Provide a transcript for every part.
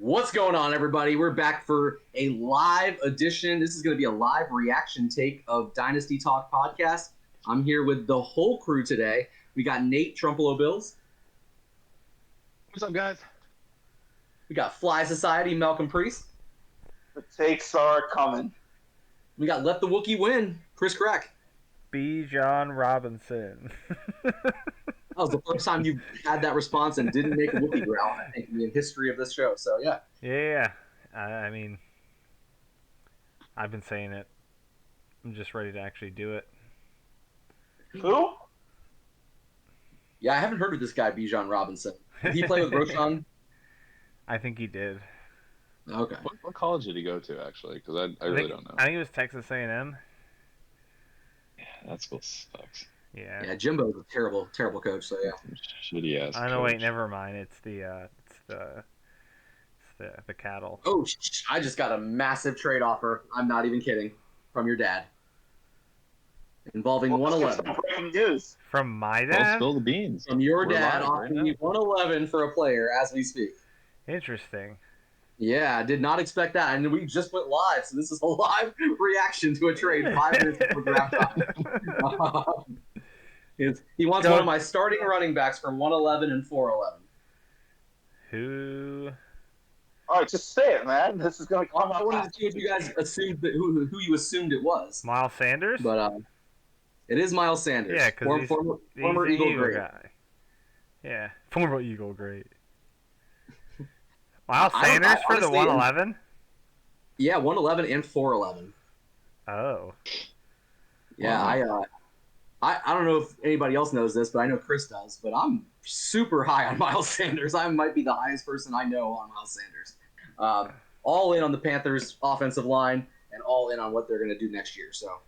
What's going on, everybody? We're back for a live edition. This is going to be a live reaction take of Dynasty Talk podcast. I'm here with the whole crew today. We got Nate Trumpelo Bills. What's up, guys? We got Fly Society Malcolm Priest. The takes are coming. We got Let the Wookiee Win Chris Crack. Bijan Robinson. That was the first time you had that response and didn't make a Wookiee growl, I think, in the history of this show. So, yeah. Yeah, I mean, I've been saying it. I'm just ready to actually do it. Who? Yeah, I haven't heard of this guy, Bijan Robinson. Did he play with Roshan? I think he did. Okay. What college did he go to, actually? Because I really don't know. I think it was Texas A&M. Yeah, that school sucks. Yeah. Jimbo's a terrible, terrible coach. So yeah. Shitty ass. I know. Wait, never mind. It's the cattle. Oh, I just got a massive trade offer. I'm not even kidding. From your dad. Involving 111. Breaking news. From my Well, dad. spill the beans. From your We're dad live offering right me 111 for a player as we speak. Interesting. Yeah, I did not expect that. And we just went live, so this is a live reaction to a trade 5 minutes before draft time. He wants one of my starting running backs for 111 and 411. Who? All right, just say it, man. This is going to come I out. wanted to see if you guys assumed that, who you assumed it was. Miles Sanders. But it is Miles Sanders. Yeah, because former he's an Eagle great. guy. Yeah, former Eagle great. Miles Sanders for the 111? Yeah, 111 and 411. Oh. Yeah, I don't know if anybody else knows this, but I know Chris does. But I'm super high on Miles Sanders. I might be the highest person I know on Miles Sanders. All in on the Panthers' offensive line and all in on what they're going to do next year. So.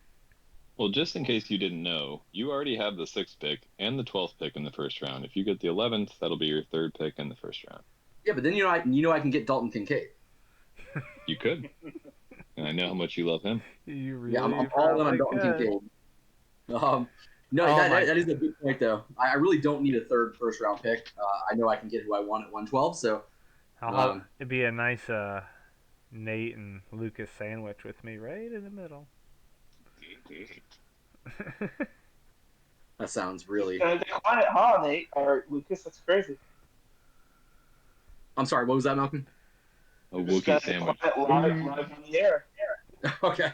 Well, just in case you didn't know, you already have the 6th pick and the 12th pick in the first round. If you get the 11th, that'll be your 3rd pick in the first round. Yeah, but then I can get Dalton Kincaid. You could. And I know how much you love him. You really Yeah, I'm all in on Dalton Kincaid. That is a good point, though. I really don't need a third first-round pick. I know I can get who I want at 112, so... it'd be a nice Nate and Lucas sandwich with me right in the middle. That sounds really... Gonna decline it, huh, Nate? Or Lucas, that's crazy. I'm sorry, what was that, Malcolm? A Wookiee sandwich. Live on the air. Okay.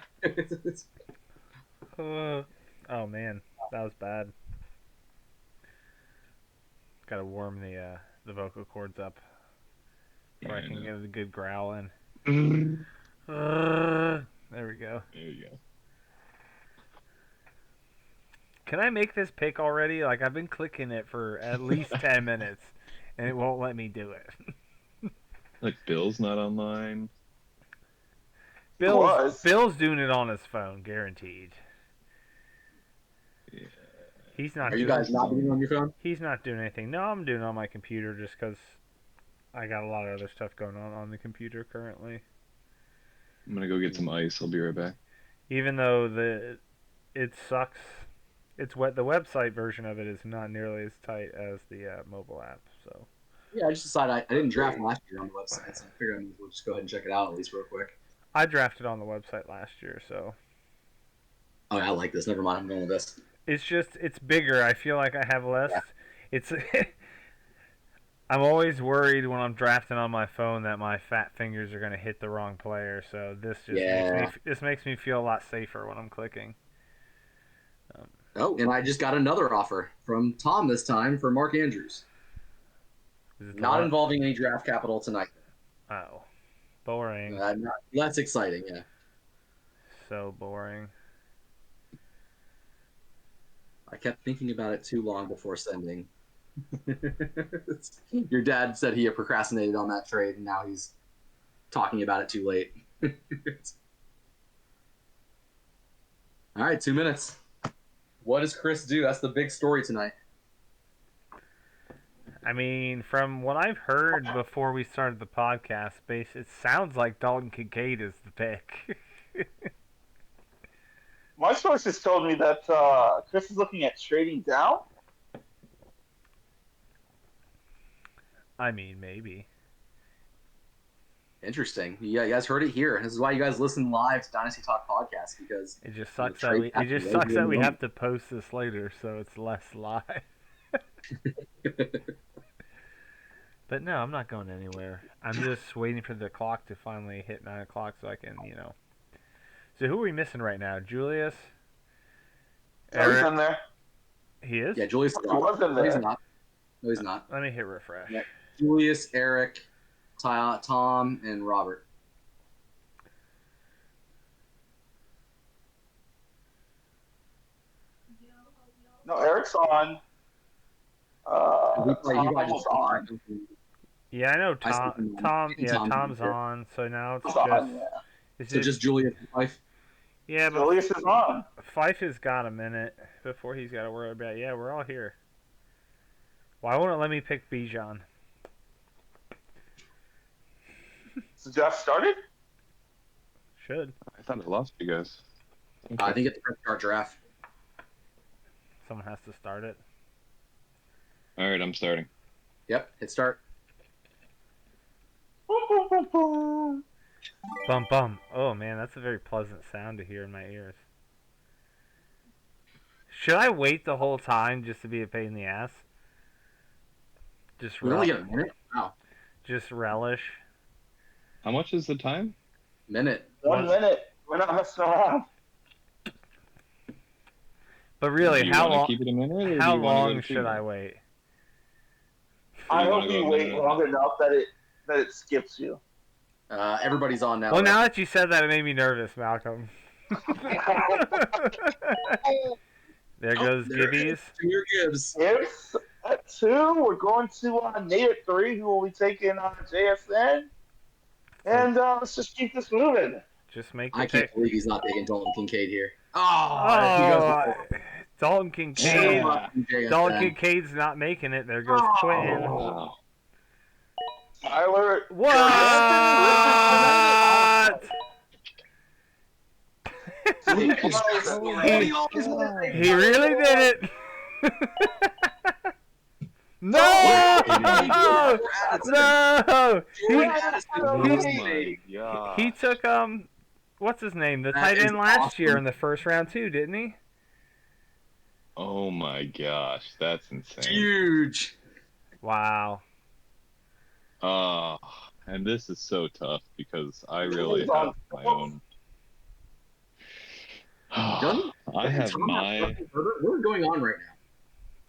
Oh man, that was bad. Gotta warm the vocal cords up so I can get a good growl in. There we go. There you go. Can I make this pick already? Like, I've been clicking it for at least 10 minutes, and it won't let me do it. Like, Bill's not online. Bill's doing it on his phone, guaranteed. Yeah. He's not. Are you guys not doing it on your phone? He's not doing anything. No, I'm doing it on my computer just because I got a lot of other stuff going on the computer currently. I'm going to go get some ice. I'll be right back. Even though it sucks. It's the website version of it is not nearly as tight as the mobile app. So. Yeah, I just decided I didn't draft last year on the website, so I figured we'll just go ahead and check it out at least real quick. I drafted on the website last year, so. Oh, I like this. Never mind, I'm going with this. It's bigger. I feel like I have less. Yeah. It's. I'm always worried when I'm drafting on my phone that my fat fingers are going to hit the wrong player. So this just makes me feel a lot safer when I'm clicking. Oh, and I just got another offer from Tom this time for Mark Andrews. Not involving any draft capital tonight. Oh, boring. Less exciting, yeah. So boring. I kept thinking about it too long before sending. Your dad said he had procrastinated on that trade, and now he's talking about it too late. All right, 2 minutes. What does Chris do? That's the big story tonight. I mean, from what I've heard before we started the podcast, it sounds like Dalton Kincaid is the pick. My sources told me that Chris is looking at trading down. I mean, maybe. Interesting. Yeah, you guys heard it here. This is why you guys listen live to Dynasty Talk podcast, because It just you know, sucks that trade we. It back just to sucks later that in we the have to post this later, so it's less live. But no, I'm not going anywhere. I'm just waiting for the clock to finally hit 9 o'clock so I can, So who are we missing right now? Julius? No, he's Eric? in there. He is? Yeah, Julius is He was in No, he's there. not. No, he's not. Let me hit refresh. Yeah. Julius, Eric, Tom, and Robert. No, Eric's on. You Tom guys was just on. Yeah, I know I see Tom. him. Tom. Yeah, Tom's Tom's here. on. So now it's Was just. on, yeah. It's So just Julius and Fife. yeah, but Julius is on. Fife has got a minute before he's got to worry about. Yeah, we're all here. Why won't it let me pick Bijan? So Jeff started? Should. I thought I lost you guys. I think it's the first start draft. Someone has to start it. All right, I'm starting. Yep, hit start. Bum bum. Oh man, that's a very pleasant sound to hear in my ears. Should I wait the whole time just to be a pain in the ass? Just We only get a minute? Wow. Just relish. How much is the time? Minute. 1 minute. We're not messing around. But really, Do you how wanna long? keep it a minute, or do How you wanna go long to should 2 I minutes? wait? I You hope wanna you go wait minute? long enough that it skips you. Everybody's on now. Well, though. now that you said that, it made me nervous, Malcolm. There goes There it Gibbies. is. Junior Gibbs. Gibbs at 2. We're going to Nate at 3, who will be taking JSN. And let's just keep this moving. Just make I the can't pick. believe he's not taking Dalton Kincaid here. Oh, Dalton Kincaid. Yeah. Dalton Kincaid's not making it. There goes Quentin. Wow. Tyler. What? He really did it. No! No! Oh my god. He took what's his name? The tight is end last year awesome. in the first round too, didn't he? Oh my gosh, that's insane. Huge. Wow. And this is so tough because I really have my own. I have my. What's going on right now?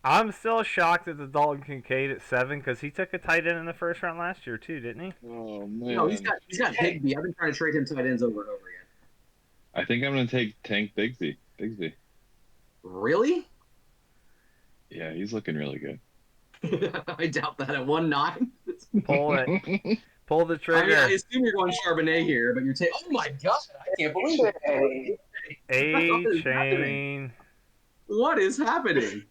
I'm still shocked at the Dalton Kincaid at 7 because he took a tight end in the first round last year too, didn't he? Oh man. No, he's got Higby. I've been trying to trade him tight ends over and over again. I think I'm gonna take Tank Bigsby. Really? Yeah, he's looking really good. I doubt that at 1-9. Pull it. Pull the I trigger. mean, I assume you're going Charbonnet here, but you're taking. Oh my god! I can't believe it. A-Chain. What is happening?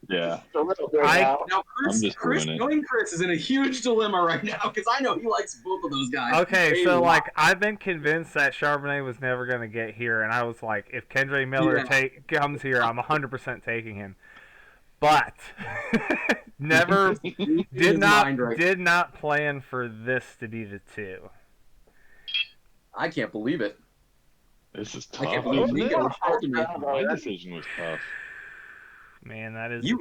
Yeah. A little bit I- now. Now, I'm just doing it. knowing Chris is in a huge dilemma right now because I know he likes both of those guys. Okay, a so lot. I've been convinced that Charbonnet was never going to get here, and I was like, if Kendre Miller comes here, I'm 100% taking him. But never did not plan for this to be the 2. I can't believe it. This is I can't tough. believe Nico ultimately. My decision was tough. Man, that is. You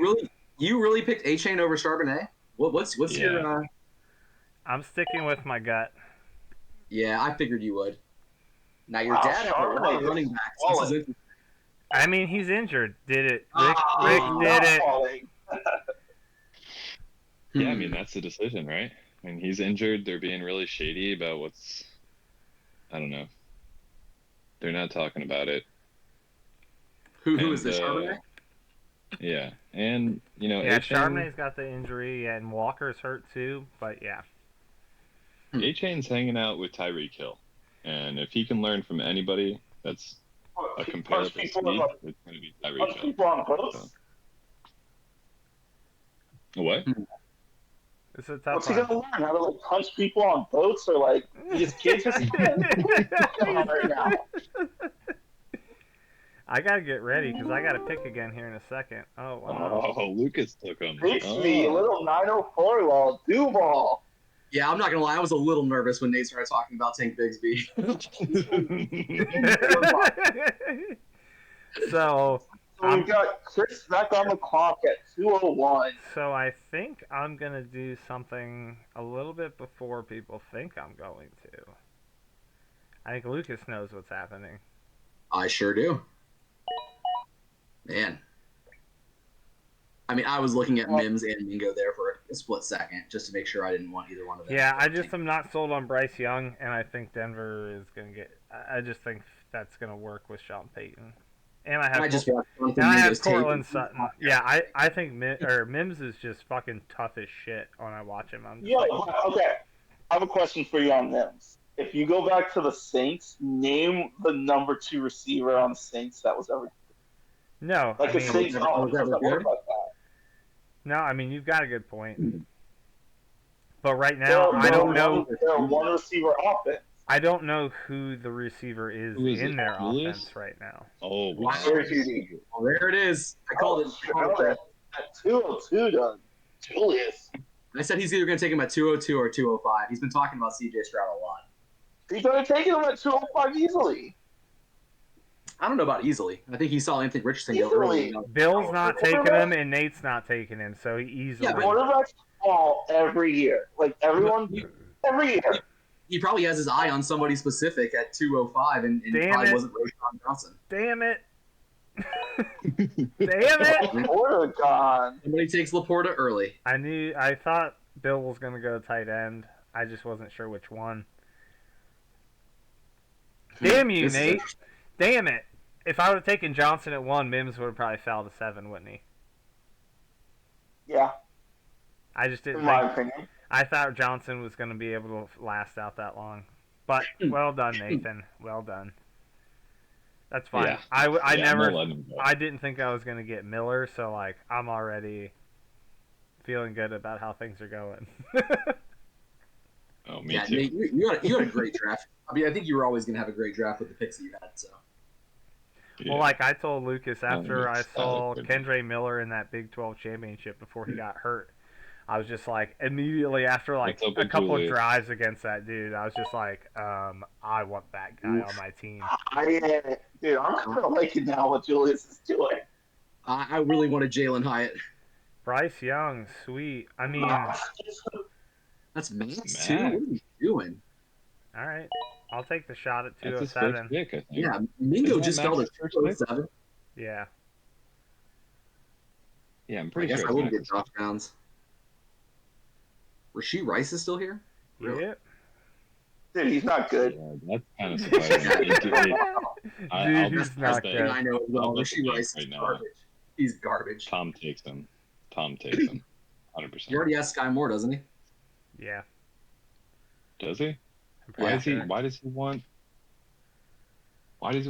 really picked A-Chain over Charbonnet? What's your? I'm sticking with my gut. Yeah, I figured you would. Now your Wow, dad had a lot of Charbonnet running is backs. solid. This is interesting. I mean, he's injured. Did it? Oh, Rick did it. Yeah, I mean that's the decision, right? I mean he's injured. They're being really shady about what's. I don't know. They're not talking about it. Who is And, this? Charbonnet? Yeah, and Yeah, A-Chain, Charbonnet's got the injury, and Walker's hurt too. But yeah, A-Chain's hanging out with Tyreek Hill, and if he can learn from anybody that's a comparable speed, it's going to be Tyreek Punch Hill. people on boats. What? it's a tough What's he one. gonna learn? How to like punch people on boats or like these kids or something? Right now. I gotta get ready because I gotta pick again here in a second. Oh wow. Oh, Lucas took him. Beats me a little 904 wall Duval. Yeah, I'm not gonna lie. I was a little nervous when Nate started talking about Tank Bigsby. So So we've got Chris back on the clock at 2:01. So I think I'm gonna do something a little bit before people think I'm going to. I think Lucas knows what's happening. I sure do. Man. I mean, I was looking at Mims and Mingo there for a split second just to make sure I didn't want either one of them. Yeah, I just am not sold on Bryce Young, and I think Denver is gonna get. I just think that's gonna work with Sean Payton. And I have Cortland Sutton. Yeah, I think Mims is just fucking tough as shit when I watch him. I'm just okay. I have a question for you on Mims. If you go back to the Saints, name the number 2 receiver on the Saints that was ever. No, like I a Saints offense that worked like that. No, I mean you've got a good point. But right now, I don't know. They're a one receiver offense. I don't know who the receiver is in their Julius? offense right now. Oh, wow. Well, there it is. I called it. At 202, done. Julius. I said he's either going to take him at 202 or 205. He's been talking about CJ Stroud a lot. He's going to take him at 205 easily. I don't know about easily. I think he saw Anthony Richardson go early. Bill's not taking him, and Nate's not taking him, so he easily. Yeah, quarterbacks fall every year. Like every year. He probably has his eye on somebody specific at 205, and it probably wasn't Roschon Johnson. Damn it! Damn it! Laporta gone. Somebody takes Laporta early. I thought Bill was gonna go tight end. I just wasn't sure which one. Damn you, Nate! Damn it! If I would have taken Johnson at 1, Mims would have probably fell to 7, wouldn't he? Yeah. I just didn't. In my opinion. I thought Johnson was going to be able to last out that long. But well done, Nathan. Well done. That's fine. Yeah. I didn't think I was going to get Miller, so like I'm already feeling good about how things are going. Oh, me too. Nate, you had a great draft. I mean, I think you were always going to have a great draft with the picks that you had. So. Yeah. Well, like I told Lucas after I saw Kendre Miller in that Big 12 championship before he got hurt, I was just like, immediately after like a couple of drives against that dude, I was just like, I want that guy on my team. Dude, I'm kind of liking now what Julius is doing. I really wanted Jalen Hyatt. Bryce Young, sweet. I mean, that's Max too. What are you doing? All right, I'll take the shot at 207. That's his first pick, I think. Yeah, Mingo just fell to 207. Yeah. Yeah, I'm pretty I guess sure. I will get Josh Downs. Rasheed Rice is still here? Really? Yep. Dude, he's not good. Yeah, that's kind of surprising. He's not good. I know. Well, Rasheed Rice is garbage. He's garbage. Tom takes him. 100%. He already has Sky Moore, doesn't he? Yeah. Does he? Why does he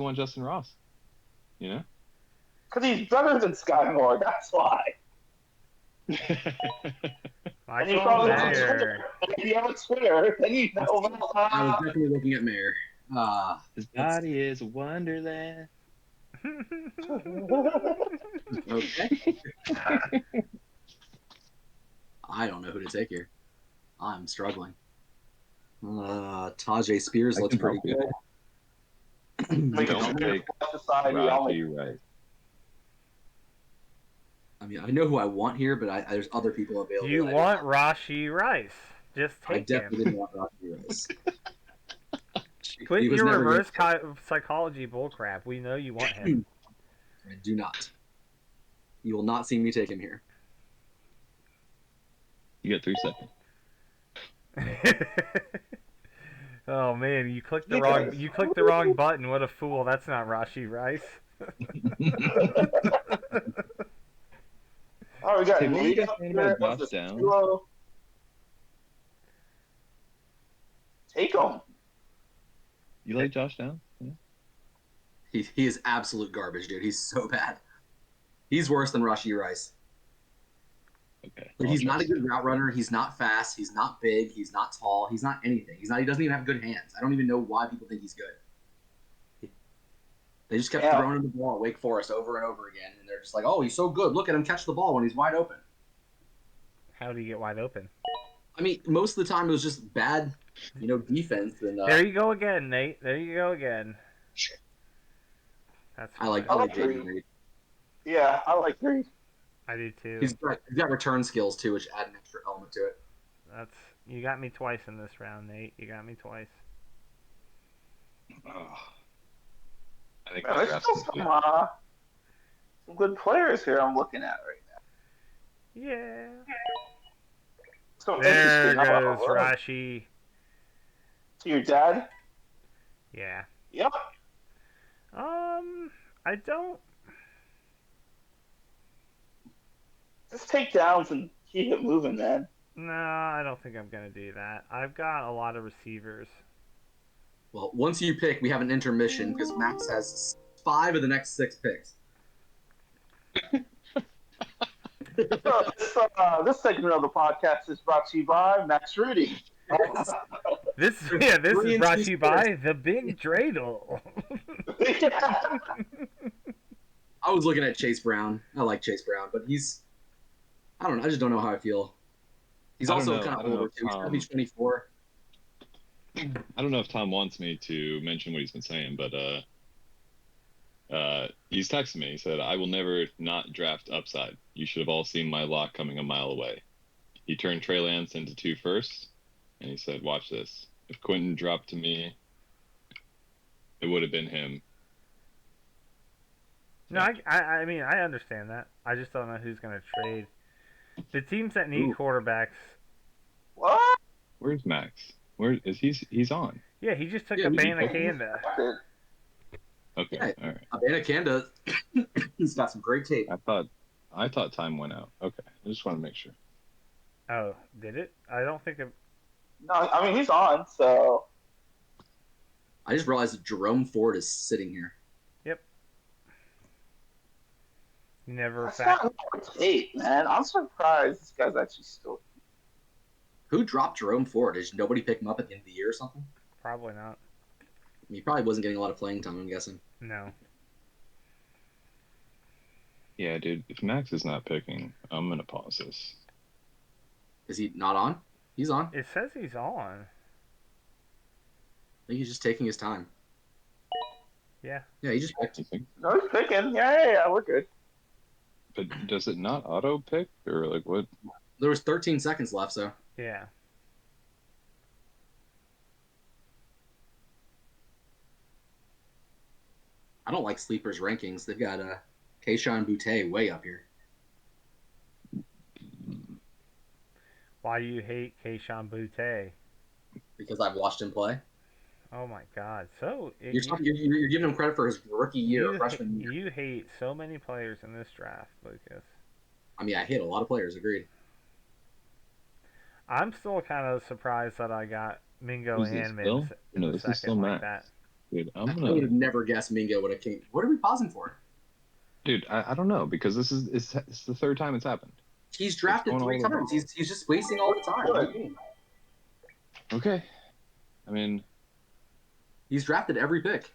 want Justin Ross? You know? Because he's better than Sky Moore, that's why. And you probably have Twitter. If you have a Twitter, then you know about I was definitely looking at Mayer. His body is a wonderland. Okay. I don't know who to take here. I'm struggling. Tajay Spears looks pretty good. Don't take Rashi Rice. I mean, I know who I want here, but there's other people available. You want Rashi Rice. Just take him. I definitely didn't want Rashi Rice. Quit your reverse psychology bullcrap. We know you want him. I do not. You will not see me take him here. You got 3 seconds. Oh man, you clicked the wrong button. What a fool. That's not Rashi Rice. Oh, we got Hey, what are you guys saying about Josh Downs? Take him. You like Josh Downs? Yeah. He is absolute garbage, dude. He's so bad. He's worse than Rashi Rice. Okay. But he's not a good route runner. He's not fast. He's not big. He's not tall. He's not anything. He doesn't even have good hands. I don't even know why people think he's good. They just kept throwing him the ball at Wake Forest over and over again, and they're just like, "Oh, he's so good. Look at him catch the ball when he's wide open." How do you get wide open? I mean, most of the time it was just bad, defense. And There you go again, Nate. There you go again. That's I like I like JD Reed. Reed. Yeah, I like Reed. I do too. He's got return skills too, which add an extra element to it. You got me twice in this round, Nate. You got me twice. Oh. I think Man, my there's draft's still complete. some good players here I'm looking at right now. Yeah. So There interesting. How about goes Rowan? Rashi. To your dad? Yeah. Yep. I don't. Just take downs and keep it moving, man. No, I don't think I'm gonna do that. I've got a lot of receivers. Well, once you pick, we have an intermission because Max has 5 of the next 6 picks. So this segment of the podcast is brought to you by Max Rudy. This is 3 and brought 2 to you by the Big Dreidel. I was looking at Chase Brown. I like Chase Brown, but I don't know. I just don't know how I feel. He's I don't also know. kind I of don't know older if too. He's going to be 24. I don't know if Tom wants me to mention what he's been saying, but he's texting me. He said, "I will never not draft upside. You should have all seen my lock coming a mile away." He turned Trey Lance into 2 firsts, and he said, "Watch this. If Quentin dropped to me, it would have been him." No, I mean I understand that. I just don't know who's gonna trade. The teams that need quarterbacks. What? Where's Max? Where is he's on? Yeah, he just took Yeah, a we- Banacanda. Okay, Yeah. all right. Abanikanda, he's got some great tape. I thought time went out. Okay, I just want to make sure. Oh, did it? I don't think it. No, I mean he's on, so I just realized that Jerome Ford is sitting here. Never that's fact. not more tape, man. I'm surprised this guy's actually still. Who dropped Jerome Ford? Did nobody pick him up at the end of the year or something? Probably not. He probably wasn't getting a lot of playing time, I'm guessing. No. Yeah, dude. If Max is not picking, I'm gonna pause this. Is he not on? He's on. It says he's on. I think he's just taking his time. Yeah. Yeah, he just picked. You think? No, he's picking. Yeah, we're good. But does it not auto pick or like what? There was 13 seconds left, so. Yeah. I don't like Sleepers rankings. They've got Keyshawn Boutte way up here. Why do you hate Keyshawn Boutte? Because I've watched him play. Oh my God! So You're giving him credit for his rookie year, freshman year. You hate so many players in this draft, Lucas. I mean, I hit a lot of players. Agreed. I'm still kind of surprised that I got Mingo Who's this, and Bill? Mims in No, the this second is still like Matt. that. Dude, I would have never guessed Mingo would have came. What are we pausing for? Dude, I don't know because this is it's the third time it's happened. He's drafted What's 3 going on? times. He's just wasting all the time. What do you mean? Okay, I mean He's drafted every pick.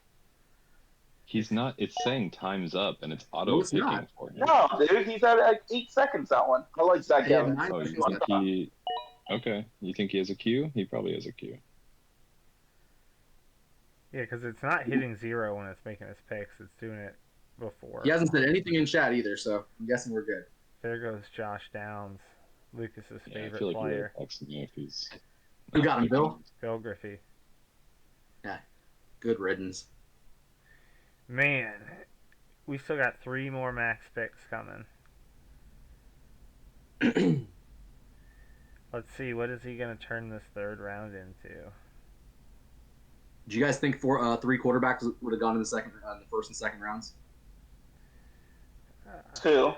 he's not. It's saying time's up and it's No, auto it's picking not. for him. No, dude, he's at like 8 seconds that one. I like Zach Yeah, Evans. 9 Oh, you seconds think left. he? Okay, you think he has a queue? He probably has a queue. Yeah, because it's not hitting 0 when it's making its picks. It's doing it before. He hasn't said anything in chat either, so I'm guessing we're good. There goes Josh Downs, Lucas's Yeah, I favorite feel like player. he texted me if he's. Who got him, Bill? Bill Griffey. Good riddance. Man, we still got 3 more max picks coming. Let's see, what is he going to turn this third round into? Do you guys think 3 quarterbacks would have gone in the first and second rounds? 2.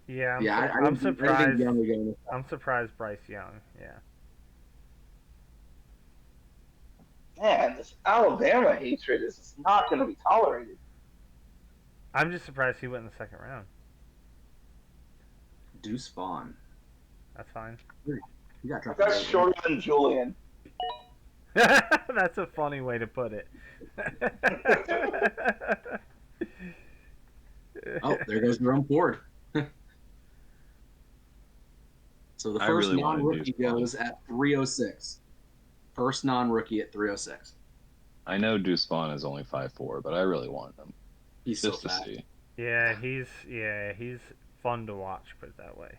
Yeah, I I'm didn't think surprised. Young would go in the- I'm surprised Bryce Young. Yeah. Man, this Alabama hatred is just not going to be tolerated. I'm just surprised he went in the second round. Deuce Vaughn. That's fine. He got drafted. That's shorter than Julian. That's a funny way to put it. Oh, there goes Jerome Ford. So the I first really wanted non-rookie Deuce Vaughn. goes at 306. First non-rookie at 306. I know Deuce Vaughn is only 5'4", but I really want him He's so just to fat. see. Yeah, he's fun to watch. Put it that way.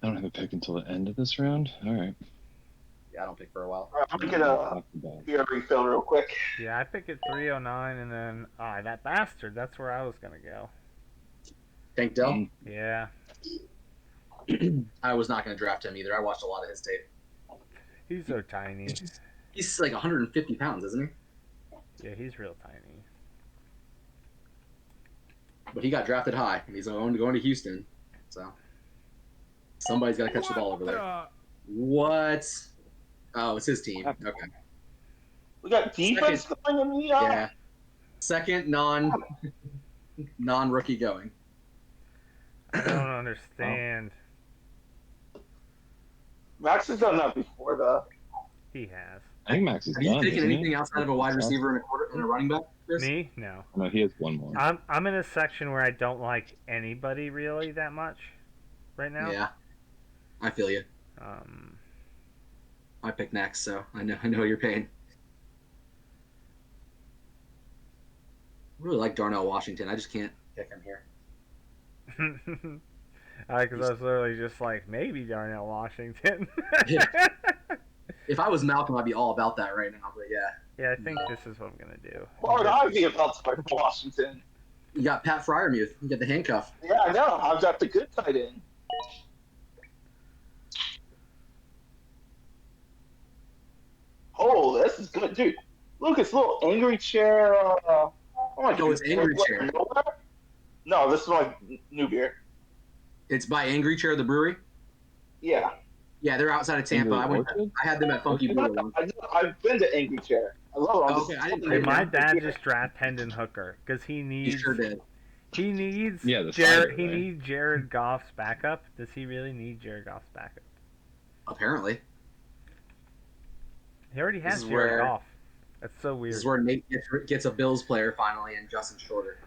I don't have a pick until the end of this round. All right. Yeah, I don't pick for a while. All right, I'm going to get a beer refill real quick. Yeah, I pick at 309, and then that bastard. That's where I was gonna go. Tank Dell? Yeah, I was not going to draft him either. I watched a lot of his tape. he's so tiny. He's like 150 pounds, isn't he? Yeah, he's real tiny. But he got drafted high, and he's going to Houston. So somebody's got to catch the ball over there. What? Oh, it's his team. Okay. We got defense going in the Yeah. Second non-rookie going. I don't understand. Max has done that before, though. He has. I think Max is Have you done. taken isn't anything he? outside of a wide receiver and a running back, Chris? Me? No. No, he has one more. I'm in a section where I don't like anybody really that much right now. Yeah. I feel you. I picked next, so I know your pain. I really like Darnell Washington. I just can't pick him here. Because I was literally just like, maybe Darnell Washington. Yeah. If I was Malcolm, I'd be all about that right now. But yeah. Yeah, I think this is what I'm gonna do. Why would I be about to pick Washington? You got Pat Fryermuth. You get the handcuff. Yeah, I know. I've got the good tight end. Oh, this is good, dude. Look, it's a little angry chair. Oh, it's Angry Chair. No, this is my new beer. It's by Angry Chair, the brewery. Yeah. Yeah, they're outside of Tampa. I had them at Funky Brew. I've been to Angry Chair. I love it. Okay, I didn't Hey, know my that. dad just draft Hendon Hooker because he He needs. sure did. He needs the Jared. cider, He right? needs Jared Goff's backup. Does he really need Jared Goff's backup? Apparently. He already has This is Jared where- Goff. That's so weird. This is where Nate gets a Bills player finally, and Justin Shorter.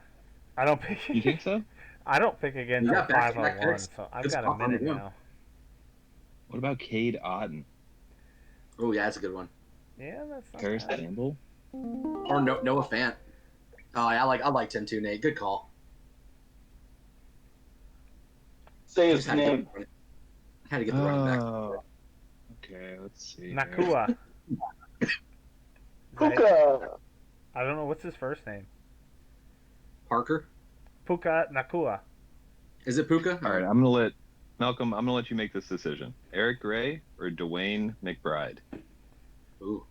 I don't pick. You think so? I don't pick again You until got back-to-back 501, picks. so I've Good got a spot on minute the now. What about Cade Otton? Oh yeah, that's a good one. Yeah, that's not Paris bad. Campbell? Or Noah Fant. Oh yeah, I liked him too, Nate. Good call. Say Just his name. Had to get the running back. Oh. Okay, let's see. here. Nakua. Puka. I don't know what's his first name. Parker. Puka Nakua. Is it Puka? All right, I'm gonna let Malcolm. I'm gonna let you make this decision. Eric Gray or Dwayne McBride? Ooh.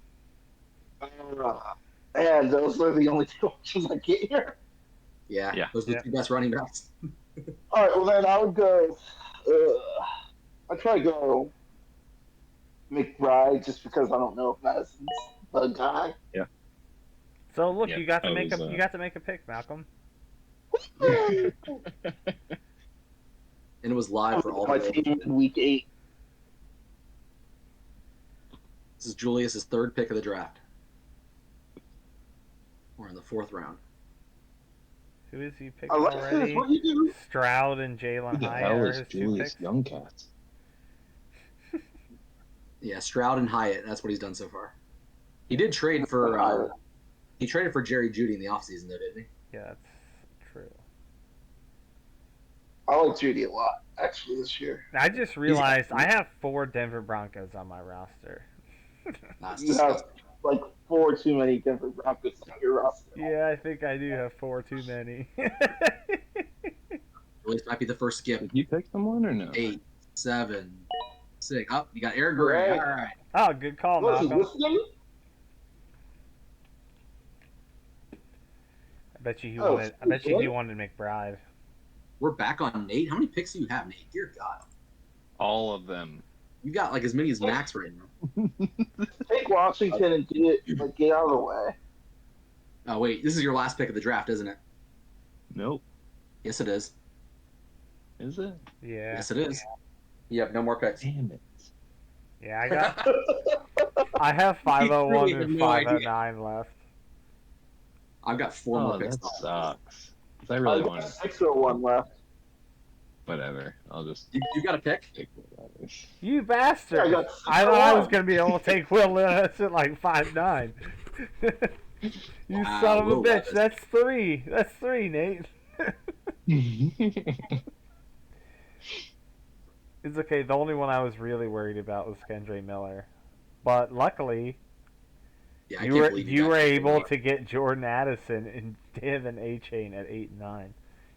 And those are the only two options I get here. Yeah. Yeah. Those are the two best running backs. All right, well then I would go. I'd try to go McBride just because I don't know if Madison's the guy. So look, Yeah, you got to I make was, a you got to make a pick, Malcolm. And it was live for all my the team in week 8. This is Julius's third pick of the draft. We're in the 4th round. Who is he picked Alexis, already? what you do? Stroud and Who Jalen the Hyatt hell are is his two Julius picks. Youngcats? Yeah, Stroud and Hyatt. That's what he's done so far. He did trade for he traded for Jerry Jeudy in the offseason, though, didn't he? Yeah, that's true. I like Judy a lot, actually, this year. I just realized I have 4 Denver Broncos on my roster. That's You have disgusting. like 4 too many Denver Broncos on your roster. Yeah, I think I do have 4 too many. Julius might be the first skip. Did you pick someone or no? 8, 7, 6. Oh, you got Eric Gray. Gray. All right. Oh, good call, What is he Malcolm. listening? I bet you he Oh, wanted. I bet you he what? wanted McBride. We're back on Nate. How many picks do you have, Nate? Dear God. All of them. You got like as many as Max right now. Take Washington and get out of the way. Oh, wait. This is your last pick of the draft, isn't it? Nope. Yes, it is. Is it? Yeah. Yes, it is. You have no more picks. Damn it. Yeah, I got. I have 501 really have and no idea. 509 left. I've got 4 more Oh, picks. that sucks. I really I got wanted 601 left. whatever. I'll just You got a pick? pick what that is. You bastard! Yeah, I got I thought I was 601. gonna be able to take Will Levis at like 5'9". You Wow, son of a Will bitch! Levis. That's three. That's three, Nate. It's okay. The only one I was really worried about was Kendre Miller, but luckily Yeah, I you can't were believe you got were Kendrick able Miller. to get Jordan Addison and Div and A Chain at 8 and 9.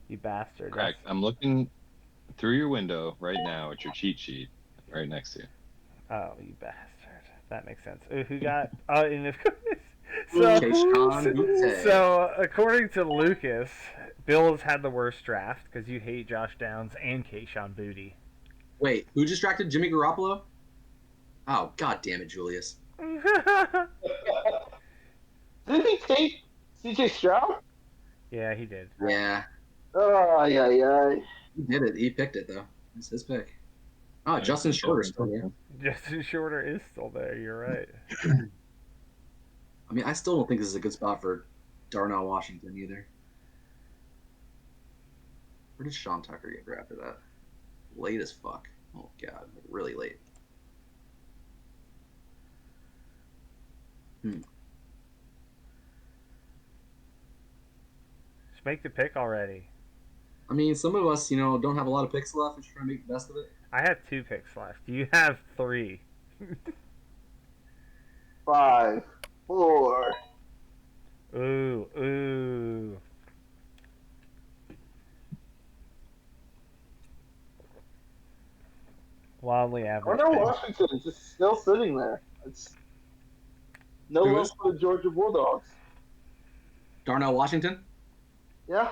You bastard! Craig, I'm looking through your window right now at your cheat sheet right next to you. Oh, you bastard! That makes sense. Who got? And of course, Keyshawn Butte. so according to Lucas, Bills had the worst draft because you hate Josh Downs and Keyshawn Booty. Wait, who just drafted Jimmy Garoppolo? Oh, god damn it, Julius. Did he take CJ Stroud? Yeah, he did. Yeah, Oh, yeah. he did it. He picked it, though. It's his pick. Oh, Justin Shorter's still there. Justin Shorter is still there. You're right. I mean, I still don't think this is a good spot for Darnell Washington either. Where did Sean Tucker get drafted at? Late as fuck. Oh, God. Really late. Just make the pick already. I mean, some of us, don't have a lot of picks left. We're just trying to make the best of it. I have 2 picks left. You have 3. 5, 4. Ooh. Wildly average. Darnell pick. Washington is just still sitting there. It's no Who love is? for the Georgia Bulldogs. Darnell Washington? Yeah.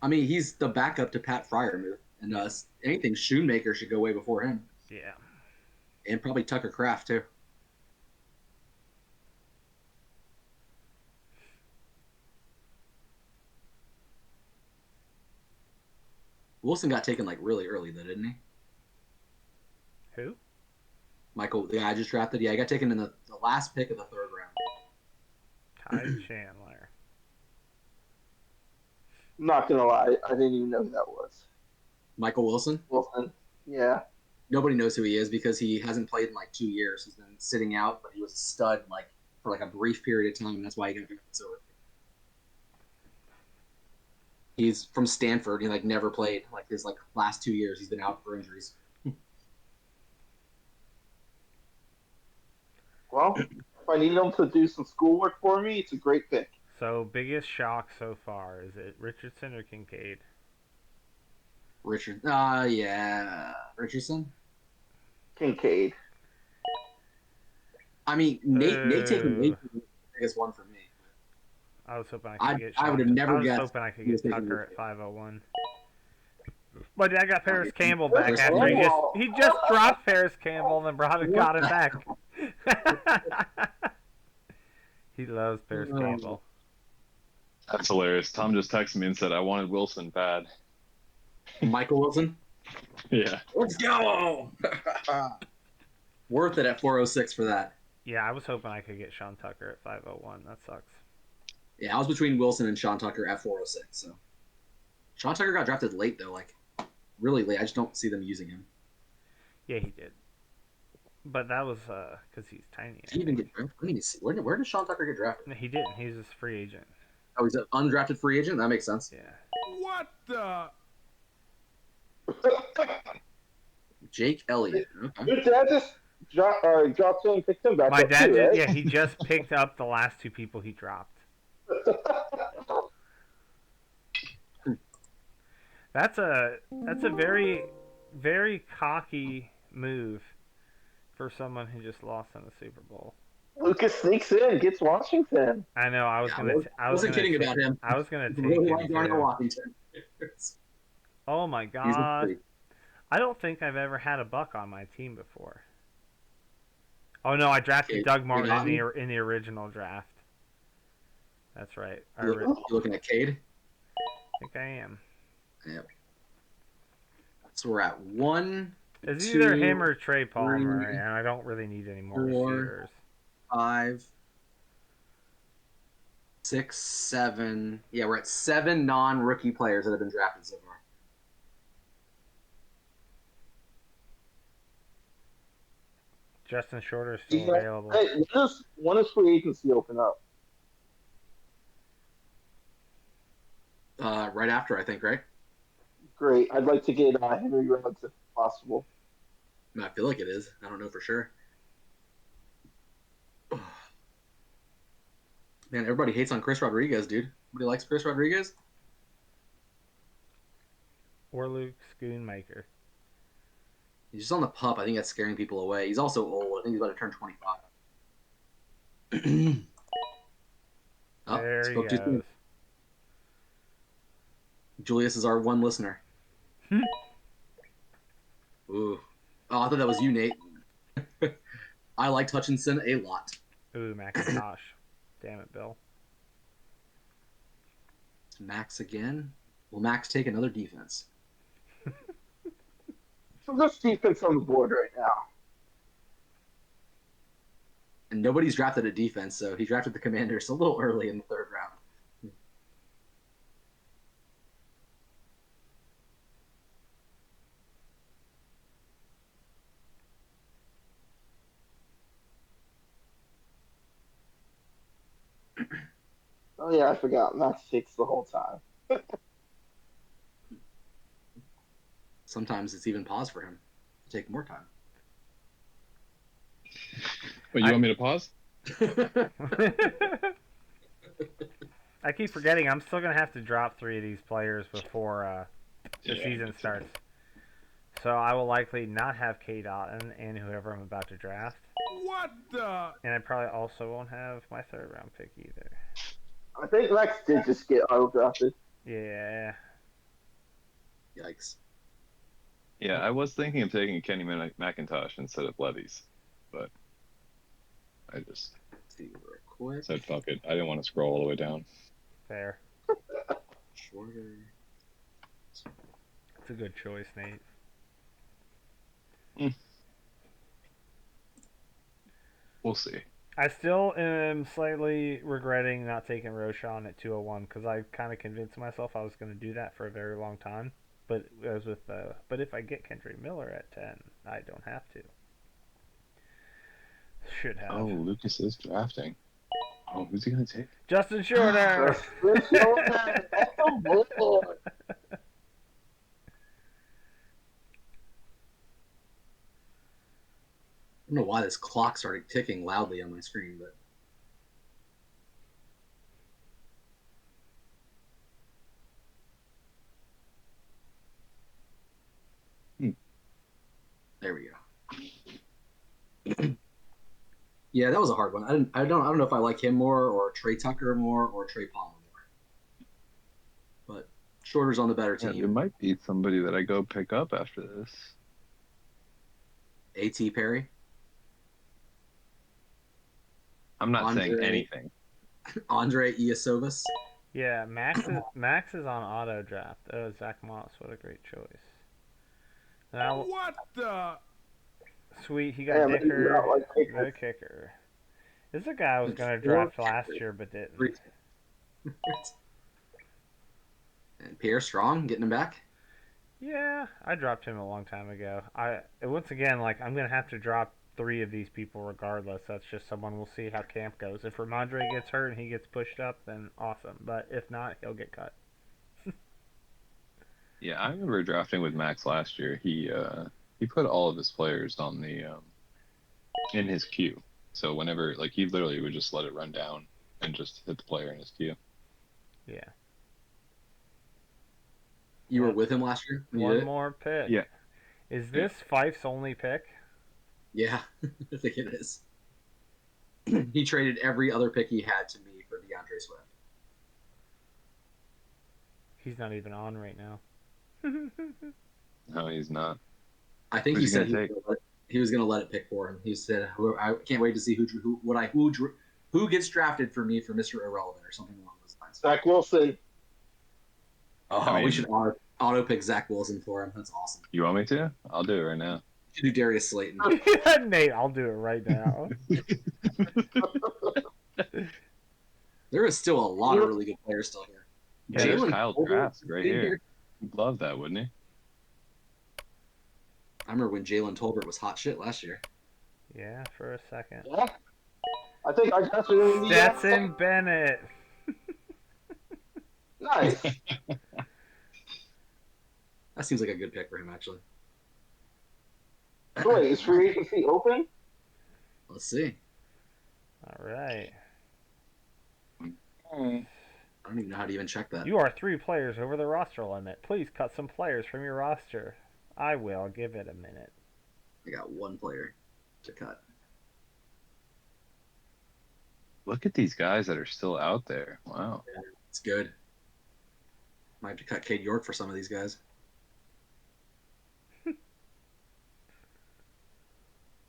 I mean, he's the backup to Pat Fryermuth. And anything, Schoonmaker should go way before him. Yeah. And probably Tucker Kraft, too. Wilson got taken, really early, though, didn't he? Who? Michael, the guy I just drafted? Yeah, he got taken in the last pick of the 3rd round. Ty Chandler. I'm not going to lie. I didn't even know who that was. Michael Wilson? Wilson. Yeah. Nobody knows who he is because he hasn't played in 2 years. He's been sitting out, but he was a stud for a brief period of time, and that's why he got drafted so early. He's from Stanford. He never played. His last 2 years, he's been out for injuries. Well, if I need him to do some schoolwork for me, it's a great pick. So, biggest shock so far, is it Richardson or Kincaid? Yeah, Richardson. Kincaid. I mean, Nate taking Nate is the biggest one for me. I was hoping I could get. I would have never I was guessed hoping I could he was get taking Tucker at Nate. 501. But I got Paris Campbell back Paris after Campbell. he just dropped Paris Campbell and then got it back. He loves Paris Campbell. That's hilarious. Tom just texted me and said I wanted Wilson bad. Michael Wilson. Yeah. Let's go. Worth it at 406 for that. Yeah, I was hoping I could get Sean Tucker at 501. That sucks. Yeah, I was between Wilson and Sean Tucker at 406. So Sean Tucker got drafted late though, really late. I just don't see them using him. Yeah, he did. But that was because he's tiny. Did he even get drafted? Let me see. Where did Sean Tucker get drafted? No, he didn't. He's just a free agent. Oh, he's an undrafted free agent? That makes sense. Yeah. What the? Jake Elliott. Okay. Your dad just dropped him and picked him back My up dad too, did. right? Yeah, he just picked up the last 2 people he dropped. That's a very, very cocky move for someone who just lost in the Super Bowl. Lucas sneaks in, gets Washington. I know. I was Yeah, gonna. I wasn't kidding about him. I was gonna take Really him. like Darnell too. Washington. Oh my He's a god! freak. I don't think I've ever had a buck on my team before. Oh no, I drafted Okay, Doug Martin Cade in the original draft. That's right. I You looking at Cade? think I am. Yep. So we're at 1, It's either 2, him or Trey Palmer, 3, and I don't really need any more 4. receivers. 5, 6, 7. Yeah, we're at 7 non-rookie players that have been drafted so far. Justin Shorter is still available. Hey, when does free agency open up? Right after, I think, right? Great. I'd like to get Henry Ruggs if possible. I feel like it is. I don't know for sure. Man, everybody hates on Chris Rodriguez, dude. Nobody likes Chris Rodriguez? Or Luke Schoonmaker. He's just on the pup. I think that's scaring people away. He's also old. I think he's about to turn 25. There he spoke too soon. goes. Julius is our one listener. Ooh. Oh, I thought that was you, Nate. I liked Hutchinson a lot. Ooh, McIntosh. Damn it, Bill. Max again? Will Max take another defense? So this defense on the board right now. And nobody's drafted a defense, so he drafted the Commanders a little early in the 3rd round. Oh yeah, I forgot. Max takes the whole time. Sometimes it's even pause for him to take more time. Wait, you want me to pause? I keep forgetting I'm still going to have to drop 3 of these players before the season starts. So I will likely not have K. Dotton and whoever I'm about to draft. What the? And I probably also won't have my 3rd round pick either. I think Max did just get auto drafted. Yeah. Yikes. Yeah, I was thinking of taking Kenny McIntosh instead of Levis, but I just See real quick. said fuck it. I didn't want to scroll all the way down. Fair. Shorter. It's a good choice, Nate. We'll see. I still am slightly regretting not taking Roschon at 201 because I kind of convinced myself I was going to do that for a very long time. But as with but if I get Kendrick Miller at 10, I don't have to. Should have. Oh, Lucas is drafting. Oh, who's he gonna take? Justin Shorter. Justin Shorter. Oh, boy. I don't know why this clock started ticking loudly on my screen, but there we go. Yeah, that was a hard one. I don't know if I like him more or Trey Tucker more or Trey Palmer more. But Shorter's on the better Yeah, team. there might be somebody that I go pick up after this. A.T. Perry. I'm not saying Andre. anything. Andre Iosivas. Yeah, Max is on auto draft. Oh, Zach Moss, what a great choice. Now, What the? sweet, he got Dicker, Like the kicker. This is a guy I was going to draft last year but didn't. And Pierre Strong getting him back. Yeah, I dropped him a long time ago. Once again, like, I'm going to have to drop 3 of these people regardless. That's just someone. We'll see how camp goes. If Ramondre gets hurt and he gets pushed up, then awesome. But if not, he'll get cut. Yeah, I remember drafting with Max last year. He put all of his players on the in his queue. So whenever, like, he literally would just let it run down and just hit the player in his queue. Yeah. You were with him last year? One more pick. Yeah. Is this Fife's only pick? Yeah, I think it is. He traded every other pick he had to me for DeAndre Swift. He's not even on right now. No, he's not. I think Who's he he said gonna he was going to let it pick for him. He said, "I can't wait to see who gets drafted for me for Mr. Irrelevant or something along those lines." Zach Wilson. Oh, I mean- we should auto pick Zach Wilson for him. That's awesome. You want me to? I'll do it right now. We should do Darius Slayton. Nate, I'll do it right now. There is still a lot of really good players still here. Yeah, there's Jalen Kyle Tolbert Trask right in here. He'd love that, wouldn't he? I remember when Jalen Tolbert was hot shit last year. Yeah, for a second. Yeah. I think I drafted him in the Stetson Bennett. Nice. That seems like a good pick for him, actually. So wait, is free agency open? Let's see. All right. I don't even know how to even check that. You are 3 players over the roster limit. Please cut some players from your roster. I will. Give it a minute. I got 1 player to cut. Look at these guys that are still out there. Wow. Yeah, it's good. Might have to cut Cade York for some of these guys.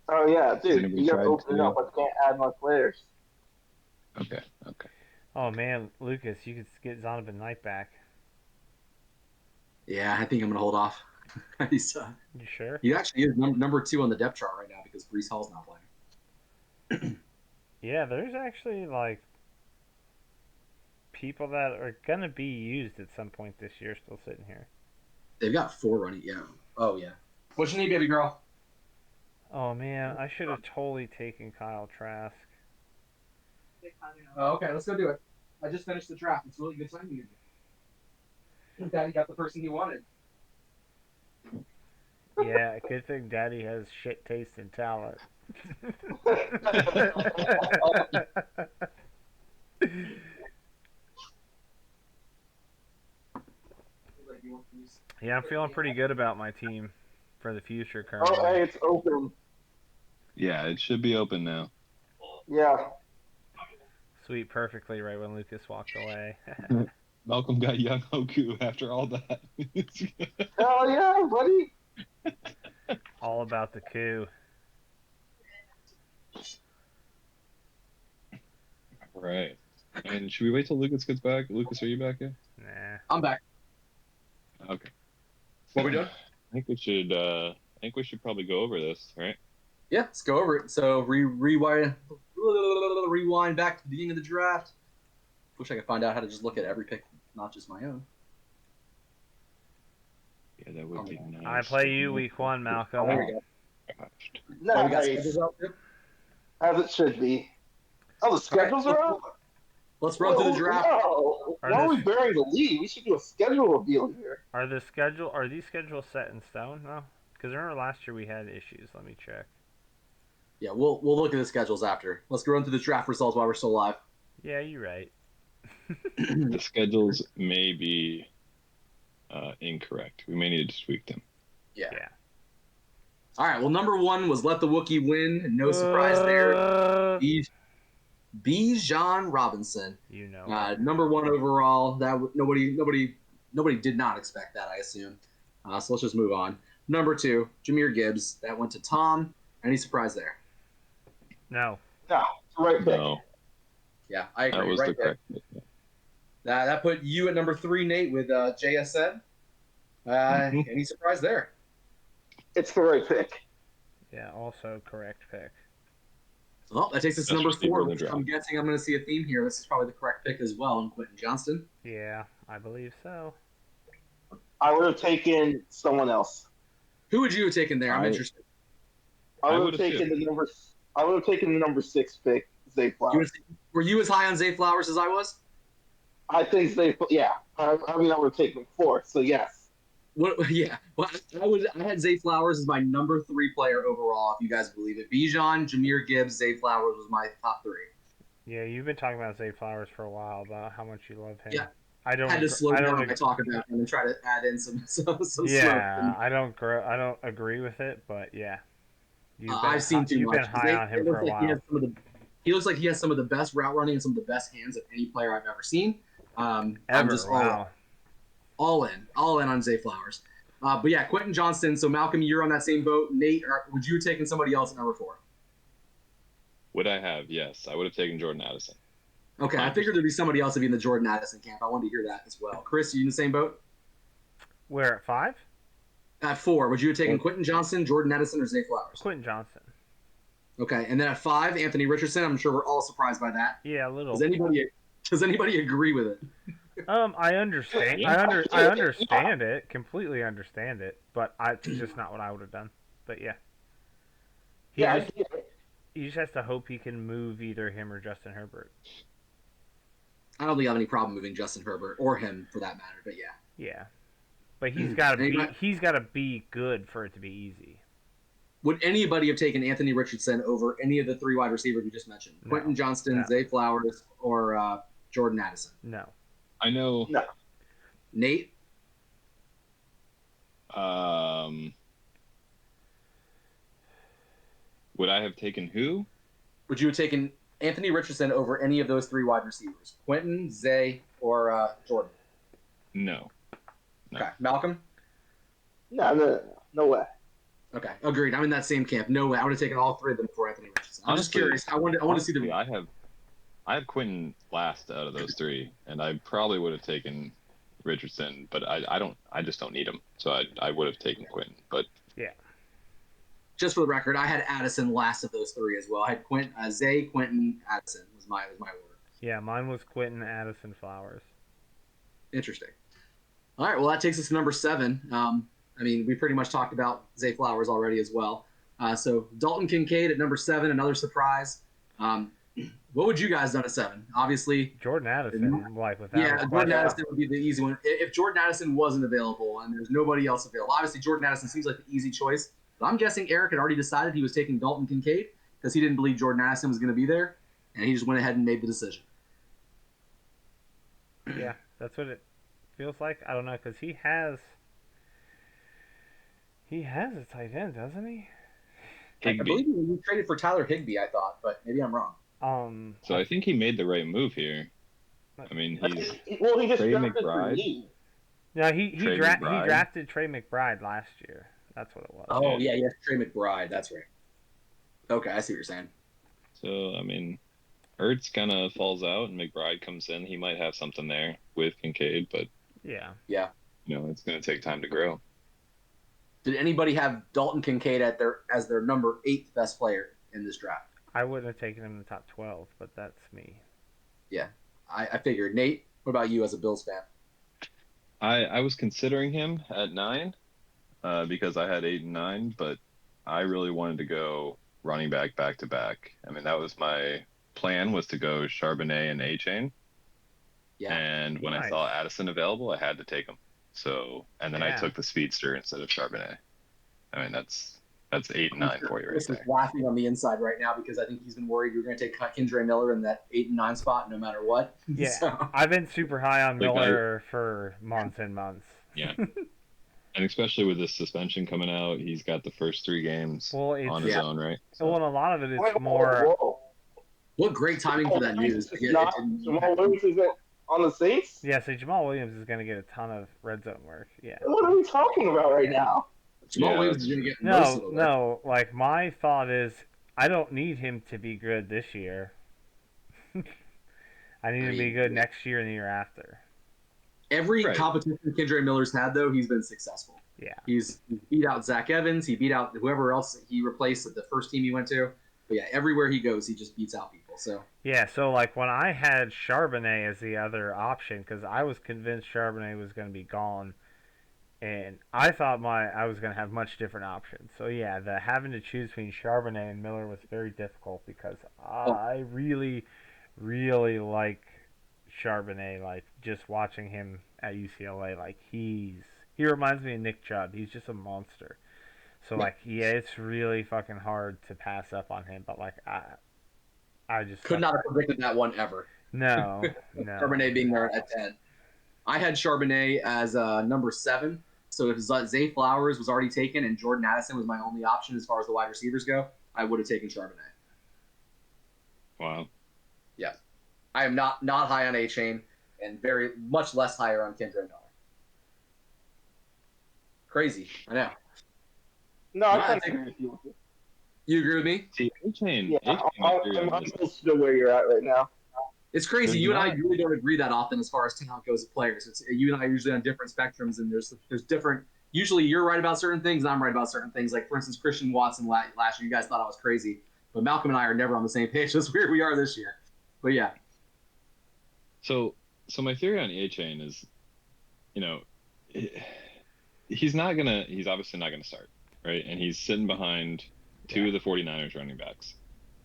Oh yeah, dude, Anybody you got to tried open it to- up. I can't add more players. Okay. Oh man, Lucas, you could get Zonovan Knight back. Yeah, I think I'm gonna hold off. He's You sure? he actually is number 2 on the depth chart right now because Brees Hall's not playing. Yeah, there's actually like people that are gonna be used at some point this year still sitting here. They've got 4 running. Yeah. Oh yeah. What you need, baby girl? Oh man, I should have totally taken Kyle Trask. Oh, okay, let's go do it. I just finished the draft. It's really good timing. Daddy got the person he wanted. Yeah, good thing Daddy has shit taste and talent. Yeah, I'm feeling pretty good about my team for the future currently. Oh, hey, it's open. Yeah, it should be open now. Yeah. Sweet, perfectly right when Lucas walked away. Malcolm got young Hoku after all that. Hell yeah, buddy. All about the coup. Right. And should we wait till Lucas gets back? Lucas, are you back yet? Nah. I'm back. Okay. What we doing? I think we should probably go over this, right? Yeah, let's go over it. So rewind back to the beginning of the draft. Wish I could find out how to just look at every pick, not just my own. Yeah, that would be nice. I play you week 1, Malcolm. Oh, there we go. Gosh. Oh, we got Nice. schedules out too? As it should be. Oh, the schedules are out? Let's run through the draft. No. Are Why are we this- burying the lead? We should do a schedule reveal here. Are these schedules set in stone now? Because remember last year we had issues. Let me check. Yeah, we'll look at the schedules after. Let's go run through the draft results while we're still alive. Yeah, you're right. The schedules may be incorrect. We may need to tweak them. Yeah. Yeah. All right. Well, number 1 was Let the Wookiee Win. No surprise there. Bijan Robinson. You know. Number 1 overall. That nobody did not expect that, I assume. So let's just move on. Number 2, Jahmyr Gibbs. That went to Tom. Any surprise there? No. No, it's the right pick. No, Yeah, I agree. that was the right there. correct. pick. That put you at number 3, Nate, with JSN. Any surprise there? It's the right pick. Yeah, also correct pick. Well, that takes us to Best number receiver 4. in the draft. I'm guessing I'm going to see a theme here. This is probably the correct pick as well, and Quentin Johnston. Yeah, I believe so. I would have taken someone else. Who would you have taken there? I'm I- interested. I would would've have taken the number. I would have taken the number 6 pick, Zay Flowers. Were you as high on Zay Flowers as I was? I think Zay. Yeah. I mean, I would have taken him 4. So yes. What? Yeah. Well, I had Zay Flowers as my number 3 player overall, if you guys believe it. Bijan, Jahmyr Gibbs, Zay Flowers was my top 3. Yeah, you've been talking about Zay Flowers for a while about how much you love him. Yeah. I don't. I had to slow I down don't. when I talk about him and try to add in some Yeah, I don't agree with it, but yeah. I've seen too You've much. been high on him for a while. He looks like he has some of the best route running and some of the best hands of any player I've ever seen. I'm Ever. just Wow. all in on Zay Flowers. But yeah, Quentin Johnston. So Malcolm, you're on that same boat. Nate, would you have taken somebody else at number 4? Would I have? Yes, I would have taken Jordan Addison. Okay, I figured there'd be somebody else to be in the Jordan Addison camp. I wanted to hear that as well. Chris, you in the same boat? We're at 5? At 4, would you have taken Quentin Johnston, Jordan Addison, or Zay Flowers? Quentin Johnston. Okay, and then at 5, Anthony Richardson. I'm sure we're all surprised by that. Yeah, a little. Does Does anybody agree with it? I understand. I understand it. Completely understand it. But it's just not what I would have done. But yeah, he Yeah, I just get it. he just has to hope he can move either him or Justin Herbert. I don't think I have any problem moving Justin Herbert or him for that matter. But yeah. Yeah, but Anybody- he's got to be good for it to be easy. Would anybody have taken Anthony Richardson over any of the 3 wide receivers we just mentioned? No. Quentin Johnston, No. Zay Flowers, or Jordan Addison? No. I know. No. Nate? Would I have taken who? Would you have taken Anthony Richardson over any of those 3 wide receivers? Quentin, Zay, or Jordan? No. No. Okay. Malcolm? No way. Okay. Agreed. I'm in that same camp. No way. I would have taken all 3 of them before Anthony Richardson. I'm just Honestly- curious. I want to see the. I have Quentin last out of those 3, and I probably would have taken Richardson, but I just don't need him, so I would have taken Quentin. But Just for the record, I had Addison last of those 3 as well. I had Zay, Quentin, Addison was my order. Yeah, mine was Quentin, Addison, Flowers. Interesting. All right. Well, that takes us to number 7. I mean, we pretty much talked about Zay Flowers already as well. So Dalton Kincaid at number 7, another surprise. What would you guys done at 7? Obviously, Jordan Addison, like without yeah, a Jordan question. Addison would be the easy one. If Jordan Addison wasn't available and there's nobody else available, obviously Jordan Addison seems like the easy choice. But I'm guessing Eric had already decided he was taking Dalton Kincaid because he didn't believe Jordan Addison was going to be there, and he just went ahead and made the decision. Yeah, that's what it feels like. I don't know, because he has a tight end, doesn't he? I Higbee. believe he traded for Tyler Higbee, I thought, but maybe I'm wrong. So I think he made the right move here. I mean, he's Well, he just Trey drafted for McBride. need. No, he McBride. drafted Trey McBride last year. That's what it was. Oh, yeah, Trey McBride. That's right. Okay, I see what you're saying. so I mean, Ertz kind of falls out and McBride comes in. He might have something there with Kincaid, but Yeah. it's going to take time to grow. Did anybody have Dalton Kincaid as their number 8th best player in this draft? I wouldn't have taken him in the top 12, but that's me. I figured. Nate, what about you as a Bills fan? I was considering him at 9 because I had 8 and 9, but I really wanted to go running back to back. I mean, that was my plan, was to go Charbonnet and A-Chain. Yeah. And when I Nice. saw Addison available, I had to take him. So, and then I Yeah. took the speedster instead of Charbonnet. I mean, that's 8 and 9 for you right Chris is there. laughing on the inside right now because I think he's been worried you're going to take Kendra Miller in that 8 and 9 spot no matter what. Yeah. So, I've been super high on Like, Miller for months and months. Yeah. And especially with this suspension coming out, he's got the first 3 games Well, on it's his own, right? well, and a lot of it is Wait, more. whoa. what great timing for that news. Jamal Williams isn't on the Saints? Yeah, so Jamal Williams is going to get a ton of red zone work. Yeah. What are we talking about right now? Jamal Yeah, Williams is going to get most of No, it. no. Like my thought is, I don't need him to be good this year. I need him to be good next year and the year after. Every Right. competition Kendra Miller's had, though, he's been successful. Yeah. He's beat out Zach Evans. He beat out whoever else he replaced at the first team he went to. But yeah, everywhere he goes, he just beats out people. So Yeah, so like when I had Charbonnet as the other option, because I was convinced Charbonnet was going to be gone, and I thought I was going to have much different options. So yeah, the having to choose between Charbonnet and Miller was very difficult because I really, really like Charbonnet. Like just watching him at UCLA, like he reminds me of Nick Chubb. He's just a monster. So like yeah, it's really fucking hard to pass up on him. But like I just could not have predicted that one ever. no. Charbonnet being there at 10. I had Charbonnet as number 7. So if Zay Flowers was already taken and Jordan Addison was my only option as far as the wide receivers go, I would have taken Charbonnet. Wow. I am not high on A-Chain and very much less higher on Kendra Miller. Crazy. I know. No, No, I I can't think- agree with you. You agree with me? See, A-Chain. Yeah, A-Chain I'm close to where you're at right now. It's crazy. There's You and I not- really don't agree that often as far as talent goes with players. It's you and I are usually on different spectrums, and there's different. Usually, you're right about certain things, and I'm right about certain things. Like for instance, Christian Watson last year, you guys thought I was crazy, but Malcolm and I are never on the same page. That's weird. We are this year, but yeah. So my theory on A-Chain is, you know, he's obviously not gonna start, right? And he's sitting behind two of the 49ers running backs.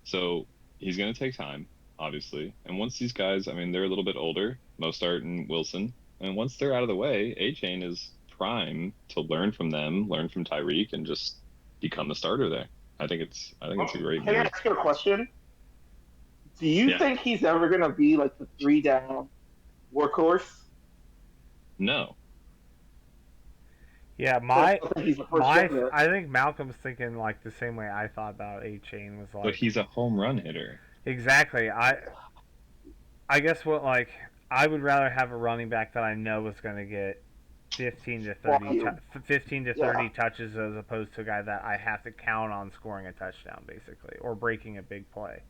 So he's gonna take time, obviously. And once these guys, I mean, they're a little bit older, Mostert and Wilson, and once they're out of the way, A-Chain is prime to learn from them, learn from Tyreek, and just become a starter there. I think it's a great Can I move. ask you a question? Do you Yeah. think he's ever going to be like the 3-down workhorse? No. Yeah, I think he's the first runner. I think Malcolm's thinking like the same way I thought about A-Chain was like. But he's a home run hitter. Exactly. I guess what like I would rather have a running back that I know is going to get 15 to 30 touches as opposed to a guy that I have to count on scoring a touchdown basically or breaking a big play.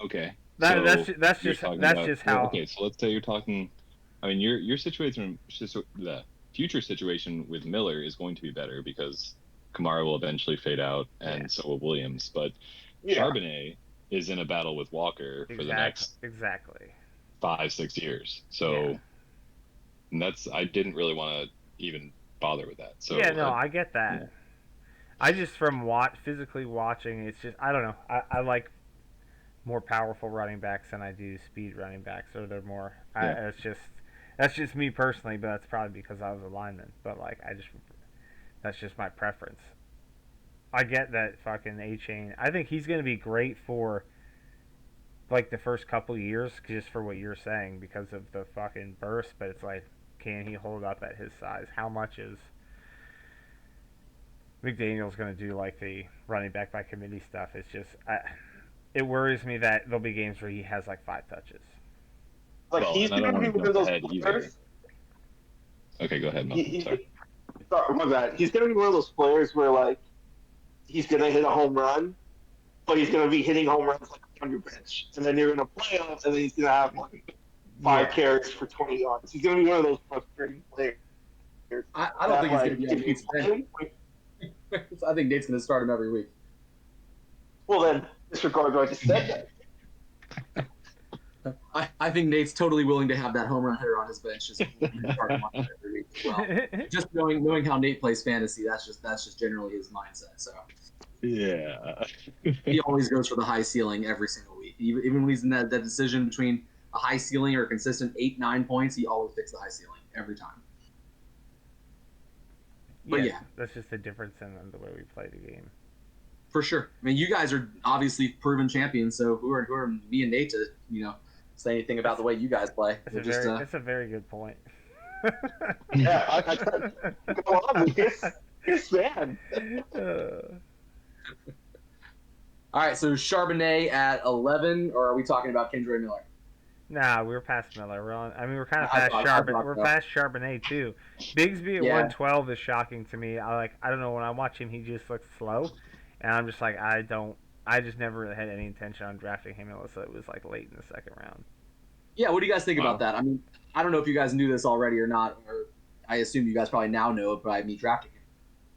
Okay. That's just how. Okay, so let's say you're talking. I mean, your situation, the future situation with Miller is going to be better because Kamara will eventually fade out, and so will Williams. But Charbonnet is in a battle with Walker for the next 5-6 years. So that's I didn't really want to even bother with that. So I get that. Yeah. I just from physically watching, it's just I don't know. I like more powerful running backs than I do speed running backs, or they're more. That's just me personally, but that's probably because I was a lineman. But like that's just my preference. I get that fucking A-Chain. I think he's gonna be great for like the first couple years, just for what you're saying, because of the fucking burst. But it's like, can he hold up at his size? How much is McDaniel's gonna do like the running back by committee stuff? It's just it worries me that there'll be games where he has like 5 touches. Like he's going to be one of those players. Okay, go ahead, Malcolm. Sorry. My bad. He's going to be one of those players where like he's going to hit a home run, but he's going to be hitting home runs like on your bench, and then you're going to play him, and then he's going to have like 5 carries for 20 yards. He's going to be one of those frustrating players. I don't think he's going to be on Nate's bench. I think Nate's going to start him every week. Well, then disregard what I just said. I think Nate's totally willing to have that home run hitter on his bench just every week as well. Just knowing how Nate plays fantasy, that's just generally his mindset. So yeah, he always goes for the high ceiling every single week. Even when he's in that decision between a high ceiling or a consistent 8-9 points, he always picks the high ceiling every time. But yeah, that's just the difference in the way we play the game. For sure. I mean, you guys are obviously proven champions, so who are me and Nate to say anything about the way you guys play? That's a very good point. Yeah, I go on. Yes, man. All right, so Charbonnet at 11, or are we talking about Kendre Miller? Nah, we're past Miller. We're kind of past Charbonnet. We're past Charbonnet too. Bigsby at 112 is shocking to me. I don't know, when I watch him, he just looks slow, and I'm just like, I just never really had any intention on drafting him unless it was like late in the second round. Yeah, what do you guys think about that? I mean, I don't know if you guys knew this already or not, or I assume you guys probably now know it by me drafting him.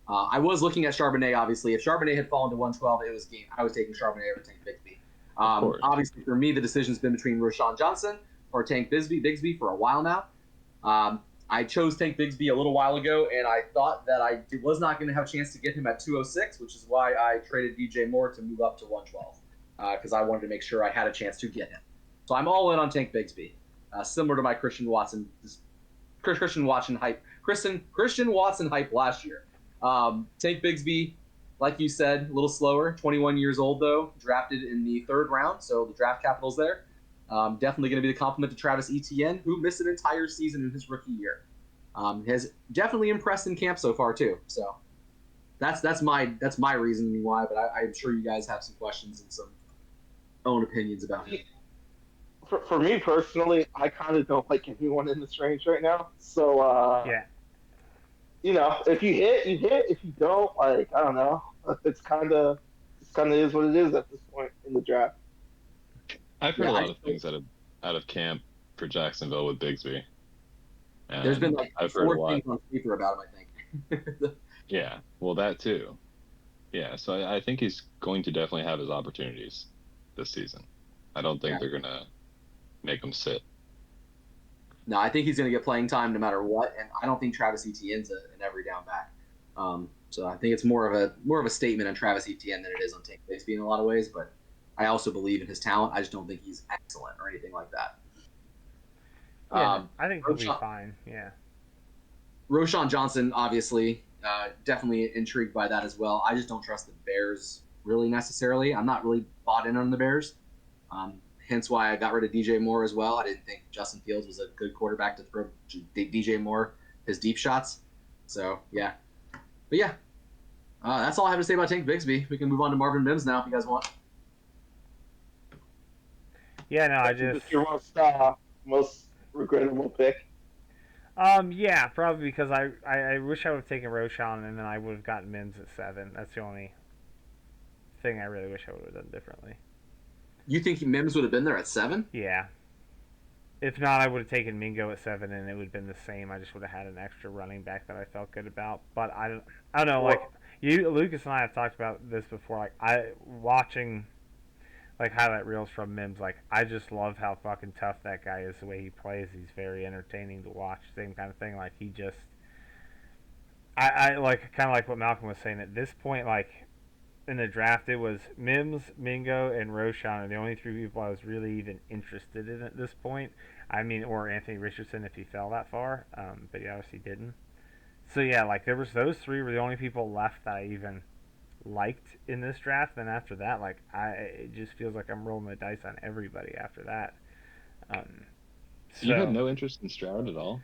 I was looking at Charbonnet, obviously. If Charbonnet had fallen to 112, it was game. I was taking Charbonnet over Tank Bigsby. Obviously, for me, the decision's been between Rashawn Johnson or Tank Bigsby for a while now. I chose Tank Bigsby a little while ago, and I thought that I was not going to have a chance to get him at 206, which is why I traded DJ Moore to move up to 112, because I wanted to make sure I had a chance to get him. So I'm all in on Tank Bigsby, similar to my Christian Watson hype last year. Tank Bigsby, like you said, a little slower, 21 years old though, drafted in the 3rd round, so the draft capital's there. Definitely going to be the compliment to Travis Etienne, who missed an entire season in his rookie year. Has definitely impressed in camp so far too. So that's my reasoning why. But I'm sure you guys have some questions and some own opinions about it. For me personally, I kind of don't like anyone in this range right now. So if you hit, you hit. If you don't, I don't know. It's kind of is what it is at this point in the draft. I've heard a lot of things out of camp for Jacksonville with Bigsby. And there's been like I've 4 things on paper about him, I think. Yeah, well, that too. Yeah, so I think he's going to definitely have his opportunities this season. I don't think they're going to make him sit. No, I think he's going to get playing time no matter what, and I don't think Travis Etienne's an every down back. So I think it's more of a statement on Travis Etienne than it is on Tank Bigsby in a lot of ways. But I also believe in his talent. I just don't think he's excellent or anything like that. Yeah, I think he'll be Roschon, fine. Yeah. Roshan Johnson, obviously, definitely intrigued by that as well. I just don't trust the Bears really necessarily. I'm not really bought in on the Bears. Hence why I got rid of DJ Moore as well. I didn't think Justin Fields was a good quarterback to throw DJ Moore his deep shots. So, yeah. But, yeah. That's all I have to say about Tank Bigsby. We can move on to Marvin Mims now if you guys want. Yeah, no, I just... Your most regrettable pick? Yeah, probably because I wish I would have taken Roshan and then I would have gotten Mims at 7. That's the only thing I really wish I would have done differently. You think Mims would have been there at 7? Yeah. If not, I would have taken Mingo at 7 and it would have been the same. I just would have had an extra running back that I felt good about. But I don't know, like, Lucas and I have talked about this before. Like, watching like highlight reels from Mims, like I just love how fucking tough that guy is. The way he plays, he's very entertaining to watch. Same kind of thing. Like he just, I like kind of like what Malcolm was saying. At this point, like in the draft, it was Mims, Mingo, and Roshan are the only 3 people I was really even interested in at this point. I mean, or Anthony Richardson if he fell that far, but he obviously didn't. So yeah, like there was those 3 were the only people left that I even liked in this draft. Then after that, like it just feels like I'm rolling the dice on everybody after that. So you had no interest in Stroud at all?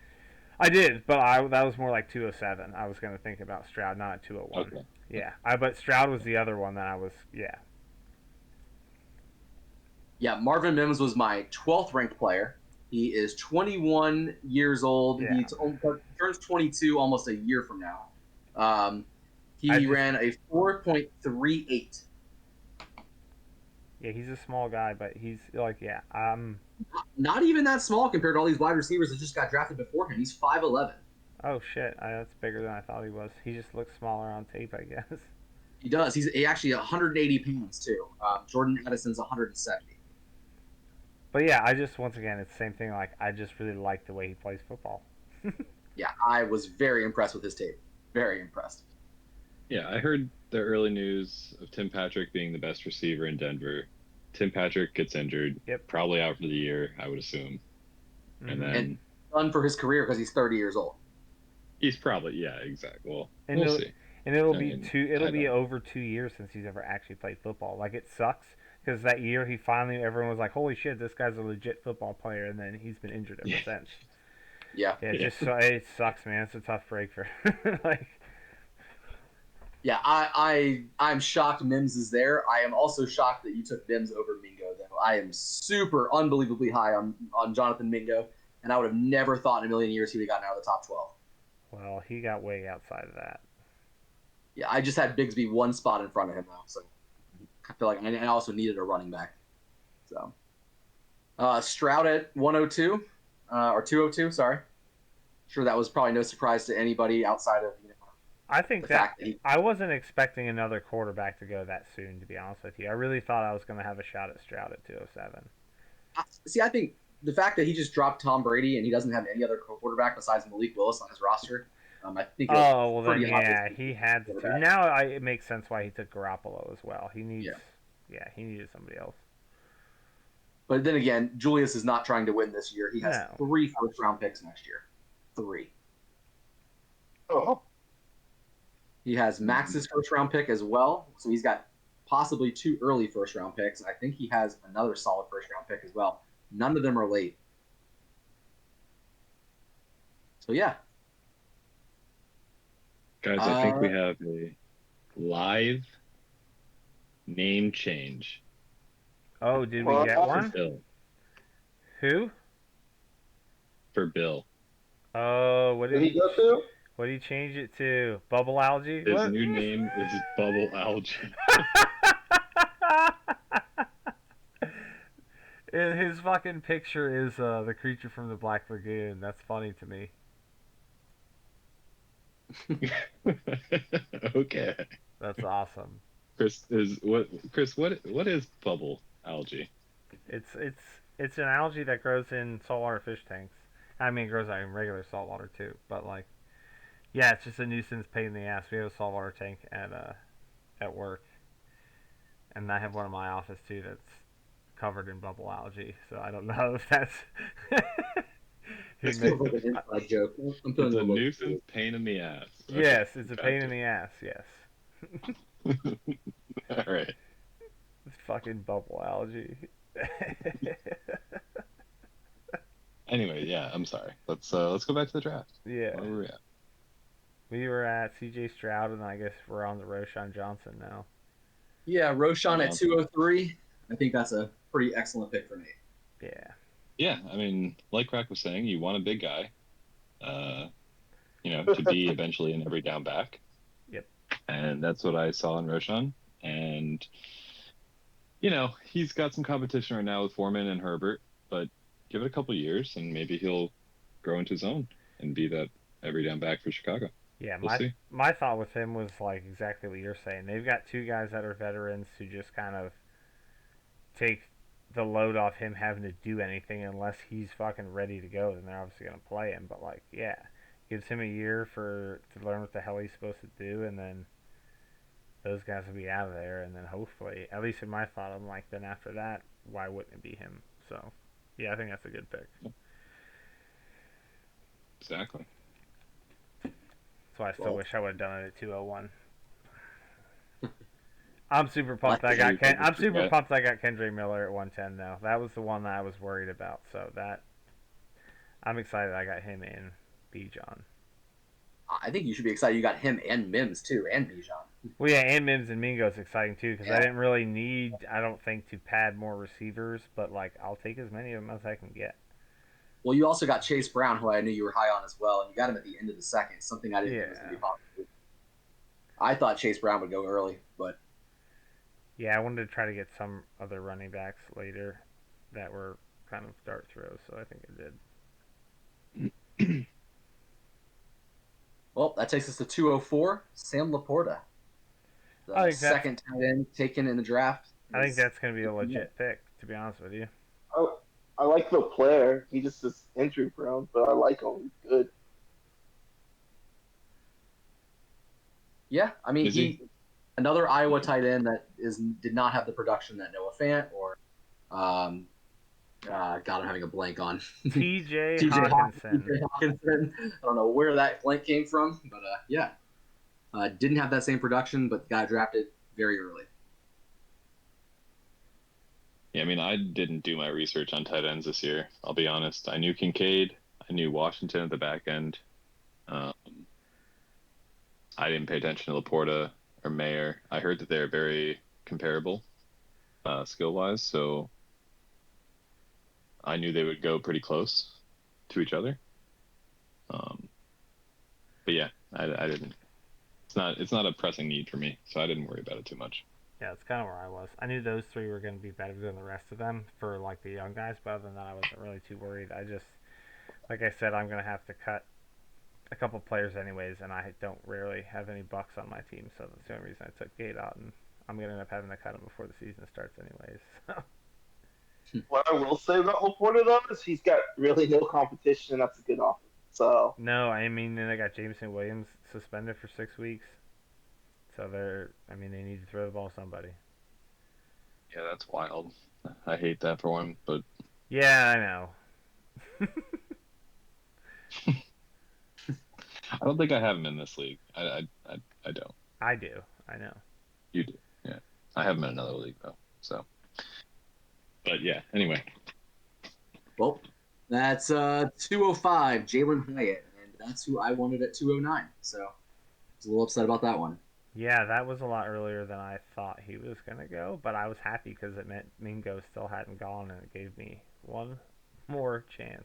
I did, but that was more like 207. I was going to think about Stroud, not at 201. Okay. Yeah, but Stroud was the other one that I was. Yeah. Yeah, Marvin Mims was my 12th ranked player. He is 21 years old. Yeah. He turns 22 almost a year from now. He ran a 4.38. Yeah, he's a small guy, but he's like, yeah. Not even that small compared to all these wide receivers that just got drafted before him. He's 5'11". Oh shit, that's bigger than I thought he was. He just looks smaller on tape, I guess. He does. He's actually 180 pounds too. Jordan Addison's 170. But yeah, I just once again, it's the same thing. Like I just really like the way he plays football. Yeah, I was very impressed with his tape. Very impressed. Yeah, I heard the early news of Tim Patrick being the best receiver in Denver. Tim Patrick gets injured. Yep. Probably out for the year, I would assume. Mm-hmm. And then done for his career because he's 30 years old. He's probably exactly. Well, and we'll see. And it'll be over 2 years since he's ever actually played football. Like it sucks because that year he finally everyone was like, "Holy shit, this guy's a legit football player," and then he's been injured ever since. Yeah. It sucks, man. It's a tough break for like. Yeah, I'm shocked Mims is there. I am also shocked that you took Mims over Mingo, though. I am super unbelievably high on Jonathan Mingo, and I would have never thought in a million years he would have gotten out of the top 12. Well, he got way outside of that. Yeah, I just had Bigsby one spot in front of him, though, so I feel like I also needed a running back. So, Stroud at 102, or 202, sorry. Sure, that was probably no surprise to anybody outside of I think that I wasn't expecting another quarterback to go that soon, to be honest with you. I really thought I was going to have a shot at Stroud at 207. See, I think the fact that he just dropped Tom Brady and he doesn't have any other quarterback besides Malik Willis on his roster, I think. Oh well, then yeah, he had to. Now it makes sense why he took Garoppolo as well. He needs, he needed somebody else. But then again, Julius is not trying to win this year. He has 3 first-round picks next year. 3. Oh. He has Max's first-round pick as well, so he's got possibly 2 early first-round picks. I think he has another solid first-round pick as well. None of them are late. So, yeah. Guys, I think we have a live name change. Oh, did we get one? Bill. Who? For Bill. Oh, what did he go to? What did he change it to? Bubble Algae? His new name is Bubble Algae. And his fucking picture is the creature from the Black Lagoon. That's funny to me. Okay. That's awesome. Chris, what is Bubble Algae? It's It's an algae that grows in saltwater fish tanks. I mean, it grows out in regular saltwater too. But like, yeah, it's just a nuisance pain in the ass. We have a saltwater tank at work, and I have one in my office too that's covered in bubble algae. So I don't know if that's. This feels like an inside joke. I'm feeling It's a a little nuisance pain in the ass. Okay, Yes, it's a pain in gotcha. the ass. Yes, All right. it's fucking bubble algae. Anyway, yeah, I'm sorry. Let's go back to the draft. Yeah, Where were we at? we were at C.J. Stroud, and I guess we're on the Roshan Johnson now. Yeah, Roshan at Johnson. 203. I think that's a pretty excellent pick for me. Yeah, Yeah, I mean, like Crack was saying, you want a big guy, to be eventually an every down back. Yep. And that's what I saw in Roshan. And, he's got some competition right now with Foreman and Herbert, but give it a couple years and maybe he'll grow into his own and be that every down back for Chicago. yeah. We'll My see. my thought with him was like exactly what you're saying. They've got two guys that are veterans who just kind of take the load off him having to do anything unless he's fucking ready to go. Then they're obviously gonna play him. But like, yeah, gives him a year to learn what the hell he's supposed to do, and then those guys will be out of there. And then hopefully, at least in my thought, I'm like, then after that, why wouldn't it be him? So, yeah, I think that's a good pick. Exactly. So I still Well- wish I would have done it at 201. I'm super pumped. Like I got you I'm super forget. pumped. I got Kendra Miller at 110 though. That was the one that I was worried about. So that I'm excited. I got him in Bijan. I think you should be excited. You got him and Mims too, and Bijan. Well, yeah, and Mims and Mingo is exciting too because I Yeah. didn't really need. I don't think to pad more receivers, but like I'll take as many of them as I can get. Well, you also got Chase Brown, who I knew you were high on as well, and you got him at the end of the second. Something I didn't think was going to be possible. I thought Chase Brown would go early, but Yeah, I wanted to try to get some other running backs later that were kind of dart throws, so I think I did. well, that takes us to 204. Sam Laporta, the I think that's- second tight end taken in the draft. I think that's going to be a legit pick, to be honest with you. I like the player. He just is injury prone, but I like him. He's good. Yeah, I mean, Is he? another Iowa tight end that did not have the production that Noah Fant or God, I'm having a blank on T.J. TJ Hawkinson. Hawkinson. I don't know where that blank came from, but yeah, didn't have that same production, but got drafted very early. Yeah, I mean, I didn't do my research on tight ends this year. I'll be honest. I knew Kincaid. I knew Washington at the back end. I didn't pay attention to Laporta or Mayer. I heard that they're very comparable skill-wise, so I knew they would go pretty close to each other. But yeah, I didn't. It's not a pressing need for me, so I didn't worry about it too much. Yeah, that's kind of where I was. I knew those three were going to be better than the rest of them for like the young guys, but other than that, I wasn't really too worried. I just, like I said, I'm going to have to cut a couple players anyways, and I don't rarely have any bucks on my team, so that's the only reason I took Gate out, and I'm going to end up having to cut him before the season starts anyways. What I will say about Laporta though is he's got really no competition. That's a good offense. So No, I mean, then I got Jameson Williams suspended for 6 weeks, so they need to throw the ball to somebody. Yeah, that's wild. I hate that for him, but Yeah, I know. I don't think I have him in this league. I don't. I do. I know. You do. Yeah. I have him in another league though. So. But yeah. Anyway. Well, that's 205, Jalen Hyatt, and that's who I wanted at 209. So I was a little upset about that one. Yeah, that was a lot earlier than I thought he was going to go, but I was happy because it meant Mingo still hadn't gone, and it gave me one more chance.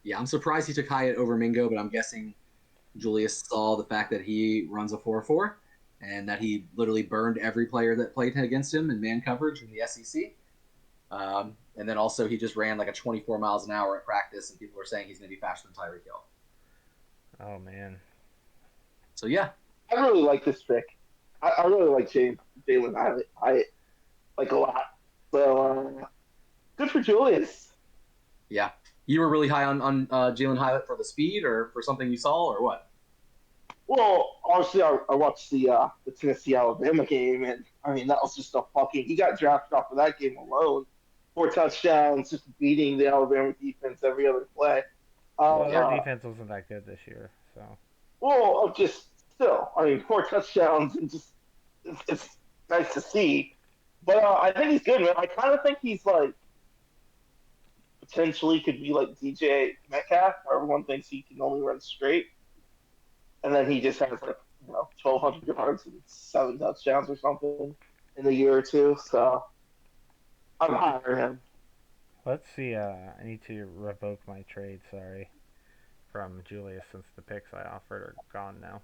Yeah, I'm surprised he took Hyatt over Mingo, but I'm guessing Julius saw the fact that he runs a 4-4 and that he literally burned every player that played against him in man coverage in the SEC. And then also he just ran like a 24 miles an hour at practice, and people were saying he's going to be faster than Tyreek Hill. Oh, man. So, yeah. I really like this pick. I really like Jalen Hyatt like a lot. So Good for Julius. Yeah. You were really high on Jalen Hyatt for the speed or for something you saw or what? Well, obviously, I watched the Tennessee Alabama game, and I mean that was just a fucking. He got drafted off of that game alone. 4 touchdowns, just beating the Alabama defense every other play. Well, their Uh, defense wasn't that good this year, so. well, just still, I mean, 4 touchdowns and just it's nice to see. But I think he's good, man. I kind of think he's like potentially could be like DJ Metcalf, where everyone thinks he can only run straight, and then he just has like 1,200 yards and 7 touchdowns or something in a year or two. So I'm hiring him. Let's see. I need to revoke my trade. Sorry, from Julius since the picks I offered are gone now.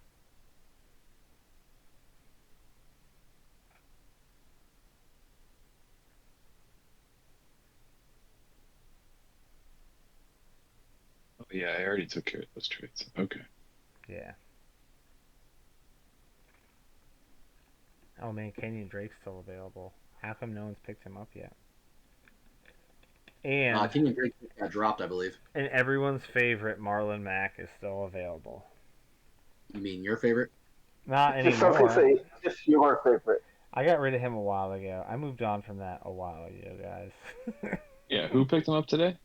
Oh, yeah, I already took care of those trades. Okay. Yeah. Oh man, Kenyon Drake's still available. How come no one's picked him up yet? And Kenyon Drake got dropped, I believe. and everyone's favorite Marlon Mack is still available. You mean your favorite? Not Just something anymore. say, just your favorite. I got rid of him a while ago. I moved on from that a while ago, guys. Yeah, who picked him up today?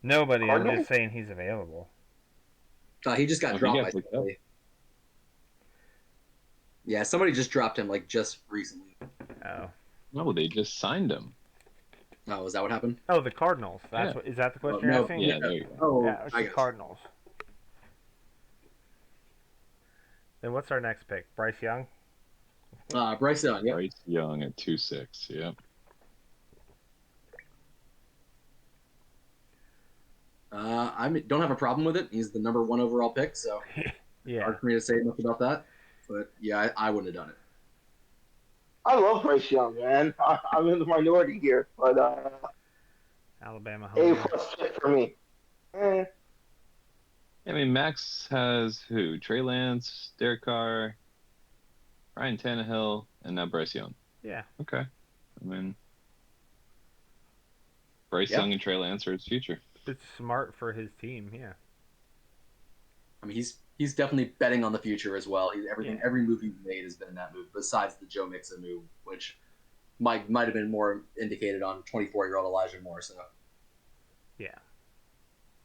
Nobody. I'm Cardinals? just saying he's available. He just got He dropped got by picked up. somebody. Yeah, somebody just dropped him like just recently. Oh. No, they just signed him. Oh, is that what happened? Oh, the Cardinals. That's Yeah. what. Is that the question no, you're asking? Yeah, there you go. Oh, Yeah, it's I the guess. Cardinals. Then what's our next pick? Bryce Young? Bryce Young. Yep. Bryce Young at 2.6. Yep. I don't have a problem with it. He's the number 1 overall pick, so Yeah. hard for me to say much about that. But yeah, I wouldn't have done it. I love Bryce Young, man. I'm in the minority here, but Alabama A home. plus fit for me. Eh, I mean, Max has who? Trey Lance, Derek Carr, Ryan Tannehill, and now Bryce Young. Yeah. Okay. I mean, Bryce Yeah. Young and Trey Lance are his future. It's smart for his team, yeah. I mean, he's definitely betting on the future as well. Yeah. Every move he's made has been that move, besides the Joe Mixon move, which might have been more indicated on 24-year-old Elijah Moore. So Yeah.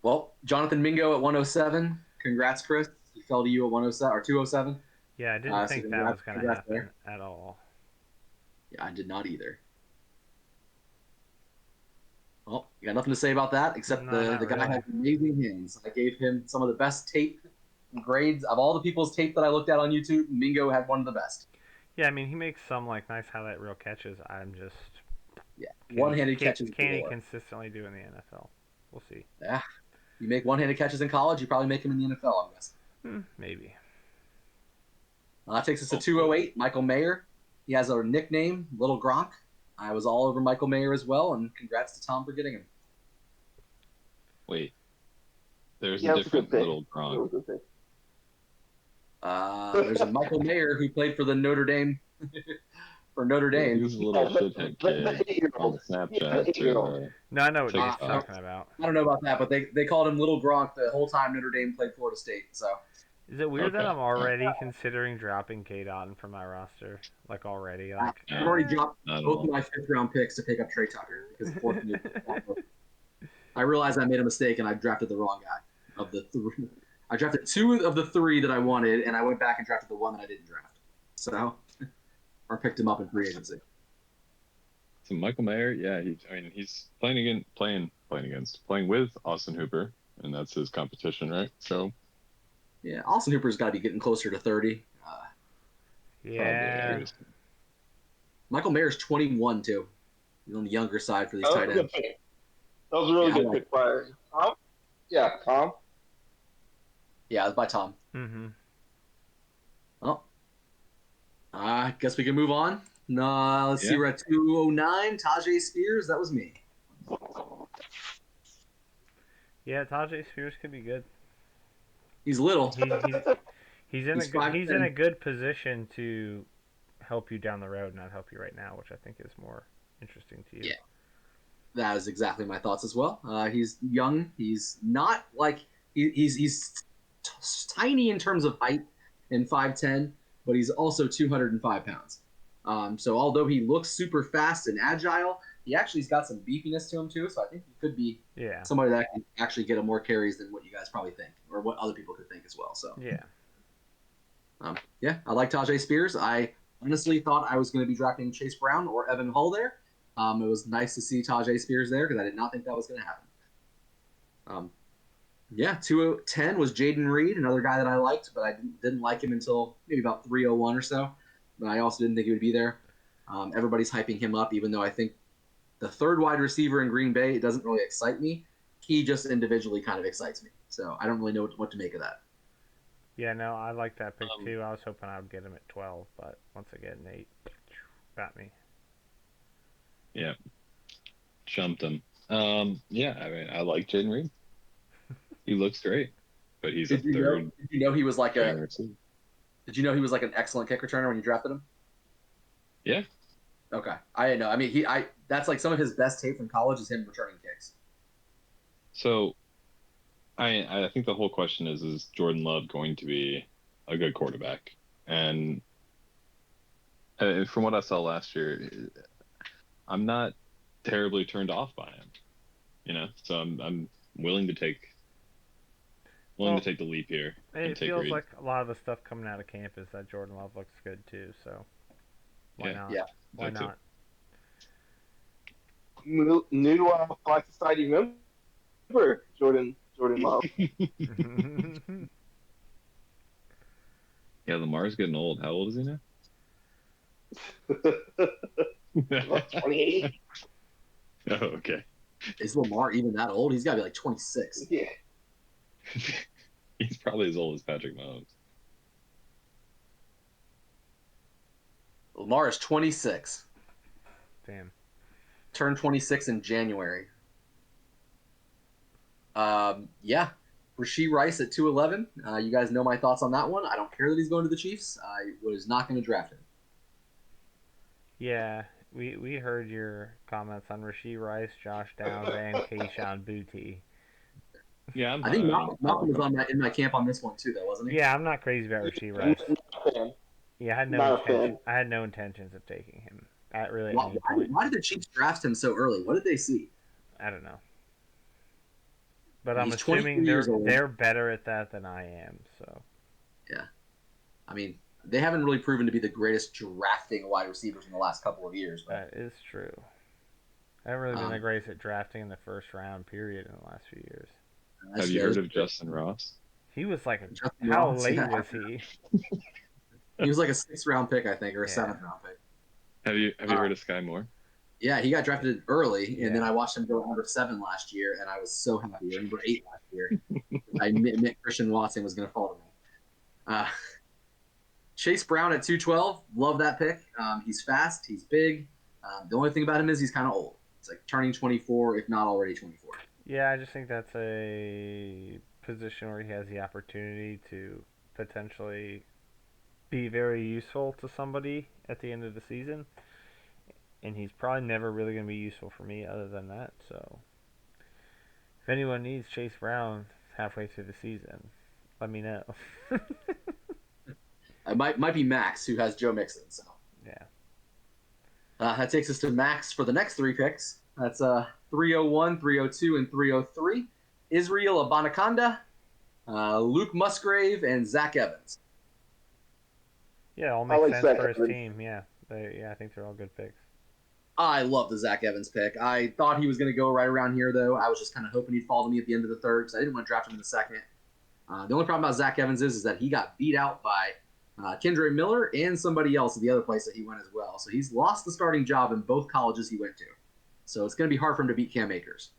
well, Jonathan Mingo at 107. Congrats, Chris. He fell to you at 107 or 207. Yeah, I didn't So think that congrats- was going to congrats happen there. at all. Yeah, I did not either. Well, you got nothing to say about that except No, not the guy really. has amazing hands. I gave him some of the best tape grades of all the people's tape that I looked at on YouTube. Mingo had one of the best. Yeah, I mean, he makes some like nice highlight reel catches. I'm just Yeah, can't- one-handed can't- catches. Can't he galore. consistently do in the NFL? We'll see. Yeah, you make one-handed catches in college, you probably make them in the NFL, I guess. Maybe. That takes us to 208. Michael Mayer. He has a nickname, Little Gronk. I was all over Michael Mayer as well, and congrats to Tom for getting him. Wait. There's Yeah, a it's a good different pick. little It Gronk. was a good pick. There's a Michael Mayer who played for the Notre Dame for Notre Dame. He's a little shithead kid on 8-year-old. Snapchat. Yeah, 8-year-old. No, I know what you're TikTok. talking about. I don't know about that, but they called him Little Gronk the whole time Notre Dame played Florida State. So Is it weird that Okay. I'm already considering dropping K. Dotton from my roster? Like already? Like I've already dropped Not at both all. of my 5th-round picks to pick up Trey Tucker because of fourth move. I realized I made a mistake and I drafted the wrong guy. Of the three, I drafted 2 of the 3 that I wanted, and I went back and drafted the one that I didn't draft. So, or picked him up in free agency. So Michael Mayer, yeah, he's playing with Austin Hooper, and that's his competition, right? So Yeah, Austin Hooper's got to be getting closer to 30. yeah. probably. Michael Mayer's 21 too. He's on the younger side for these That was tight a good ends. pick. That was a really Yeah, I good like pick by Tom. Yeah, Tom. Yeah, it's by Tom. Mm-hmm. Well, I guess we can move on. No, let's see. Yeah. We're at 209. Tajay Spears. That was me. Yeah, Tajay Spears could be good. He's little. He's in He's a good position to help you down the road, not help you right now, which I think is more interesting to you. Yeah. That is exactly my thoughts as well. He's young. He's not like he's tiny in terms of height and 5'10", but he's also 205 pounds. So although he looks super fast and agile, he actually's got some beefiness to him too. So I think he could be somebody that can actually get him more carries than what you guys probably think, or what other people could think as well. So yeah, I like Tajay Spears. I honestly thought I was going to be drafting Chase Brown or Evan Hull there. It was nice to see Tajay Spears there because I did not think that was going to happen. Yeah, 210 was Jaden Reed, another guy that I liked, but I didn't like him until maybe about 301 or so. But I also didn't think he would be there. Everybody's hyping him up, even though I think the third wide receiver in Green Bay, it doesn't really excite me. He just individually kind of excites me. So I don't really know what to make of that. Yeah, no, I like that pick too. I was hoping I would get him at 12, but once again, Nate got me. Yeah. Jumped him. Yeah, I mean, I like Jaden Reed. He looks great, but he's a third. Did you know he was like a? Did you know he was like an excellent kick returner when you drafted him? Yeah. Okay, I didn't know. I mean, that's like some of his best tape from college is him returning kicks. So, I think the whole question is Jordan Love going to be a good quarterback? And from what I saw last year, I'm not terribly turned off by him. You know, so I'm willing to take the leap here. It feels like a lot of the stuff coming out of camp is that Jordan Love looks good too. So why not? Yeah, why not? New Black Society member, Jordan Love. Yeah, Lamar's getting old. How old is he now? 28. Oh, okay. Is Lamar even that old? He's got to be like 26. Yeah. He's probably as old as Patrick Mahomes. Lamar is 26. Damn. Turned 26 in January. Yeah. Rashee Rice at 211. You guys know my thoughts on that one. I don't care that he's going to the Chiefs. I was not going to draft him. Yeah, we heard your comments on Rashee Rice, Josh Downs, and Kayshon Boutte. Yeah, I think Malcolm was in my camp on this one too, though, wasn't he? Yeah, I'm not crazy about Rashee Rice. Yeah, I had no intentions of taking him at really any point. Why did the Chiefs draft him so early? What did they see? I don't know. But I'm assuming they're better at that than I am. So. Yeah, I mean, they haven't really proven to be the greatest drafting wide receivers in the last couple of years. But... That is true. I haven't really been the greatest at drafting in the first round, period, in the last few years. Have you heard of Justin Ross? He was like how late was he? He was like a 6th round pick, I think, or a 7th round pick. Have you heard of Sky Moore? Yeah, he got drafted early, and then I watched him go number 7 last year, and I was so happy. Or number 8 last year. I admit Christian Watson was going to fall to me. Chase Brown at 212, love that pick. He's fast, he's big. The only thing about him is he's kind of old. It's like turning 24, if not already 24. Yeah, I just think that's a position where he has the opportunity to potentially be very useful to somebody at the end of the season. And he's probably never really going to be useful for me other than that. So if anyone needs Chase Brown halfway through the season, let me know. It might be Max, who has Joe Mixon. So yeah. That takes us to Max for the next 3 picks. That's 301, 302, and 303. Israel Abanikanda, Luke Musgrave, and Zach Evans. Yeah, all makes sense for his team. Yeah, I think they're all good picks. I love the Zach Evans pick. I thought he was going to go right around here, though. I was just kind of hoping he'd fall to me at the end of the 3rd because I didn't want to draft him in the 2nd. The only problem about Zach Evans is that he got beat out by Kendre Miller and somebody else at the other place that he went as well. So he's lost the starting job in both colleges he went to. So it's going to be hard for him to beat Cam Akers.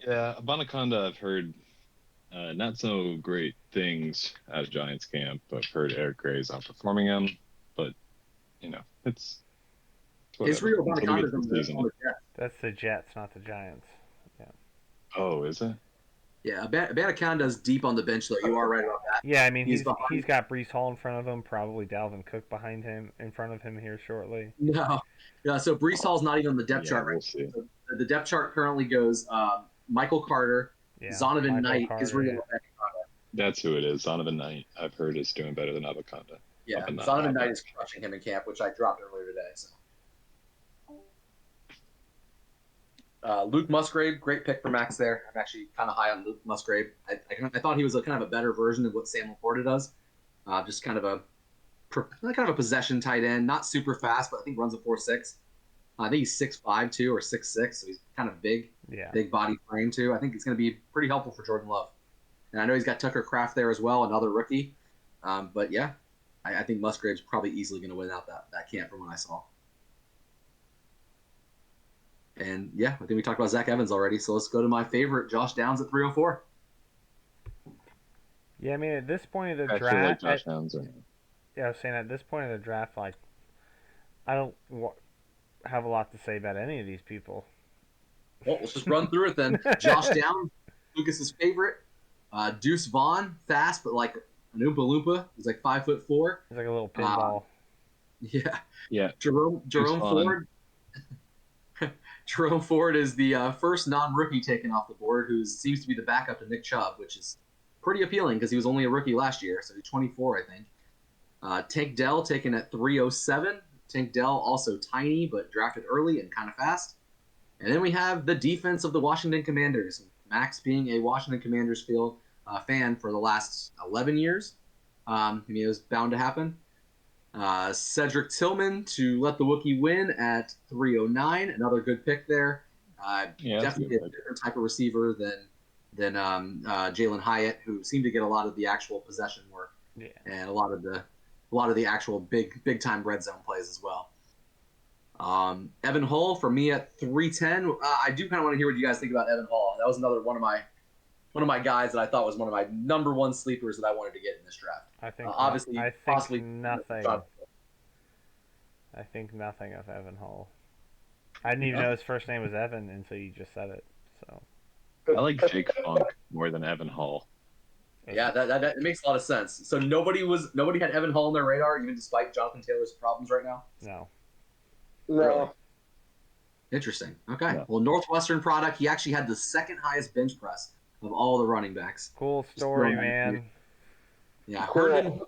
Yeah, Abanikanda, I've heard not so great things out of Giants camp. I've heard Eric Gray's outperforming him, but, it's Israel Abanikanda is on the Jets. That's the Jets, not the Giants. Yeah. Oh, is it? Yeah, Abanaconda's deep on the bench though. You are right about that. Yeah, I mean He's he's got Brees Hall in front of him, probably Dalvin Cook behind him in front of him here shortly. No, yeah. So Brees Hall's not even on the depth Yeah, chart. we'll Right. see. So the depth chart currently goes Michael Carter, Yeah, Zonovan Michael Knight, Carter, Israel yeah. Abanikanda. That's who it is. Zonovan Knight, I've heard, is doing better than Anaconda. Yeah, Zonovan Knight is crushing him in camp, which I dropped earlier today. So. Luke Musgrave, great pick for Max there. I'm actually kind of high on Luke Musgrave. I thought he was kind of a better version of what Sam Laporta does. Just kind of a possession tight end, not super fast, but I think runs a 4.6. I think he's 6'5" too, or 6'6", so he's kind of big, big body frame too. I think it's going to be pretty helpful for Jordan Love. And I know he's got Tucker Kraft there as well, another rookie. But yeah, I think Musgrave's probably easily going to win out that camp from what I saw. And yeah, I think we talked about Zach Evans already, so let's go to my favorite, Josh Downs at 304. Yeah, I mean at this point of the I feel like draft, Josh Downs are... yeah, I was saying at this point of the draft, like I don't have a lot to say about any of these people. Well, let's just run through it then. Josh Downs, Lucas's favorite. Deuce Vaughn, fast, but like an Oompa Loompa. He's like 5'4". He's like a little pinball. Yeah. Jerome Ford. Jerome Ford is the first non-rookie taken off the board, who seems to be the backup to Nick Chubb, which is pretty appealing because he was only a rookie last year, so he's 24, I think. Tank Dell taken at 307. Tank Dell also tiny, but drafted early and kind of fast. And then we have the defense of the Washington Commanders. Max being a Washington Commanders fan for the last 11 years. I mean, it was bound to happen. Cedric Tillman to let the Wookiee win at 309. Another good pick there. Definitely a different type of receiver than Jalen Hyatt, who seemed to get a lot of the actual possession work and a lot of the actual big time red zone plays as well. Evan Hull for me at 310. I do kind of want to hear what you guys think about Evan Hull. That was another one of my guys that I thought was one of my number one sleepers that I wanted to get in this draft. I think possibly nothing. I think nothing of Evan Hull. I didn't even know his first name was Evan until you just said it. So I like Jake Funk more than Evan Hull. Yeah, that makes a lot of sense. So nobody had Evan Hull on their radar, even despite Jonathan Taylor's problems right now. No. Really? Interesting. Okay. Yeah. Well, Northwestern product. He actually had the second highest bench press of all the running backs. Cool story, man. Yeah, Herndon.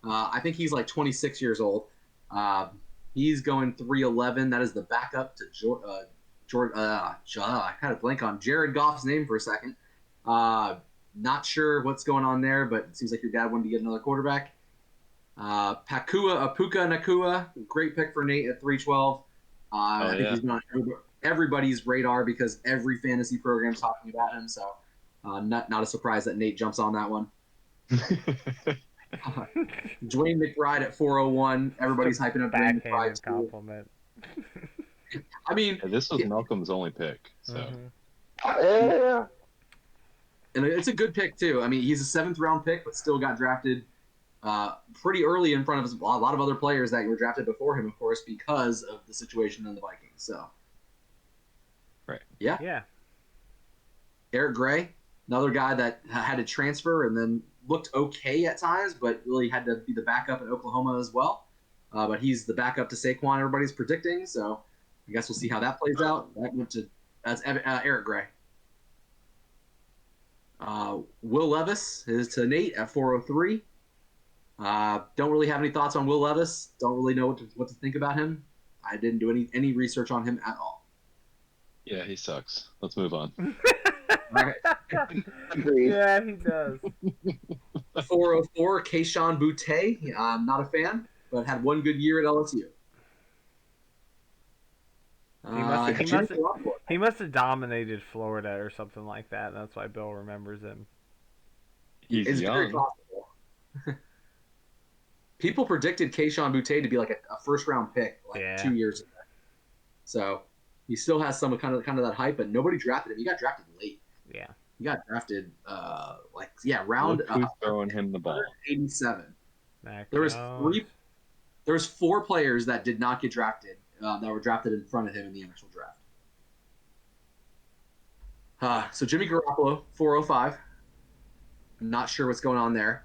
I think he's like 26 years old. He's going 311. That is the backup to I had a blank on Jared Goff's name for a second. Not sure what's going on there, but it seems like your dad wanted to get another quarterback. Puka Nacua, great pick for Nate at 312. I think he's on everybody's radar because every fantasy program's talking about him. So not a surprise that Nate jumps on that one. Dwayne McBride at 401. Everybody's hyping up Dwayne McBride. Compliment. I mean, this was Malcolm's only pick, so. Yeah. And it's a good pick too. I mean, he's a 7th round pick, but still got drafted pretty early in front of a lot of other players that were drafted before him, of course, because of the situation in the Vikings. So, right. Yeah. Eric Gray, another guy that had to transfer and then looked okay at times, but really had to be the backup in Oklahoma as well. But he's the backup to Saquon, everybody's predicting. So, I guess we'll see how that plays out. That's Eric Gray. Will Levis is to Nate at 403. Don't really have any thoughts on Will Levis. Don't really know what to think about him. I didn't do any research on him at all. Yeah, he sucks. Let's move on. All right. Yeah, he does. 404, Keyshawn Boutte. I'm not a fan, but had one good year at LSU. He must have dominated Florida or something like that. That's why Bill remembers him. He's young. Very possible. People predicted Keyshawn Boutte to be like a first-round pick 2 years ago. So he still has some kind of that hype, but nobody drafted him. He got drafted late. Yeah. He got drafted round who's throwing him the ball. 87. Mac There was Jones. There was 4 players that did not get drafted that were drafted in front of him in the actual draft. So Jimmy Garoppolo, 405. I'm not sure what's going on there.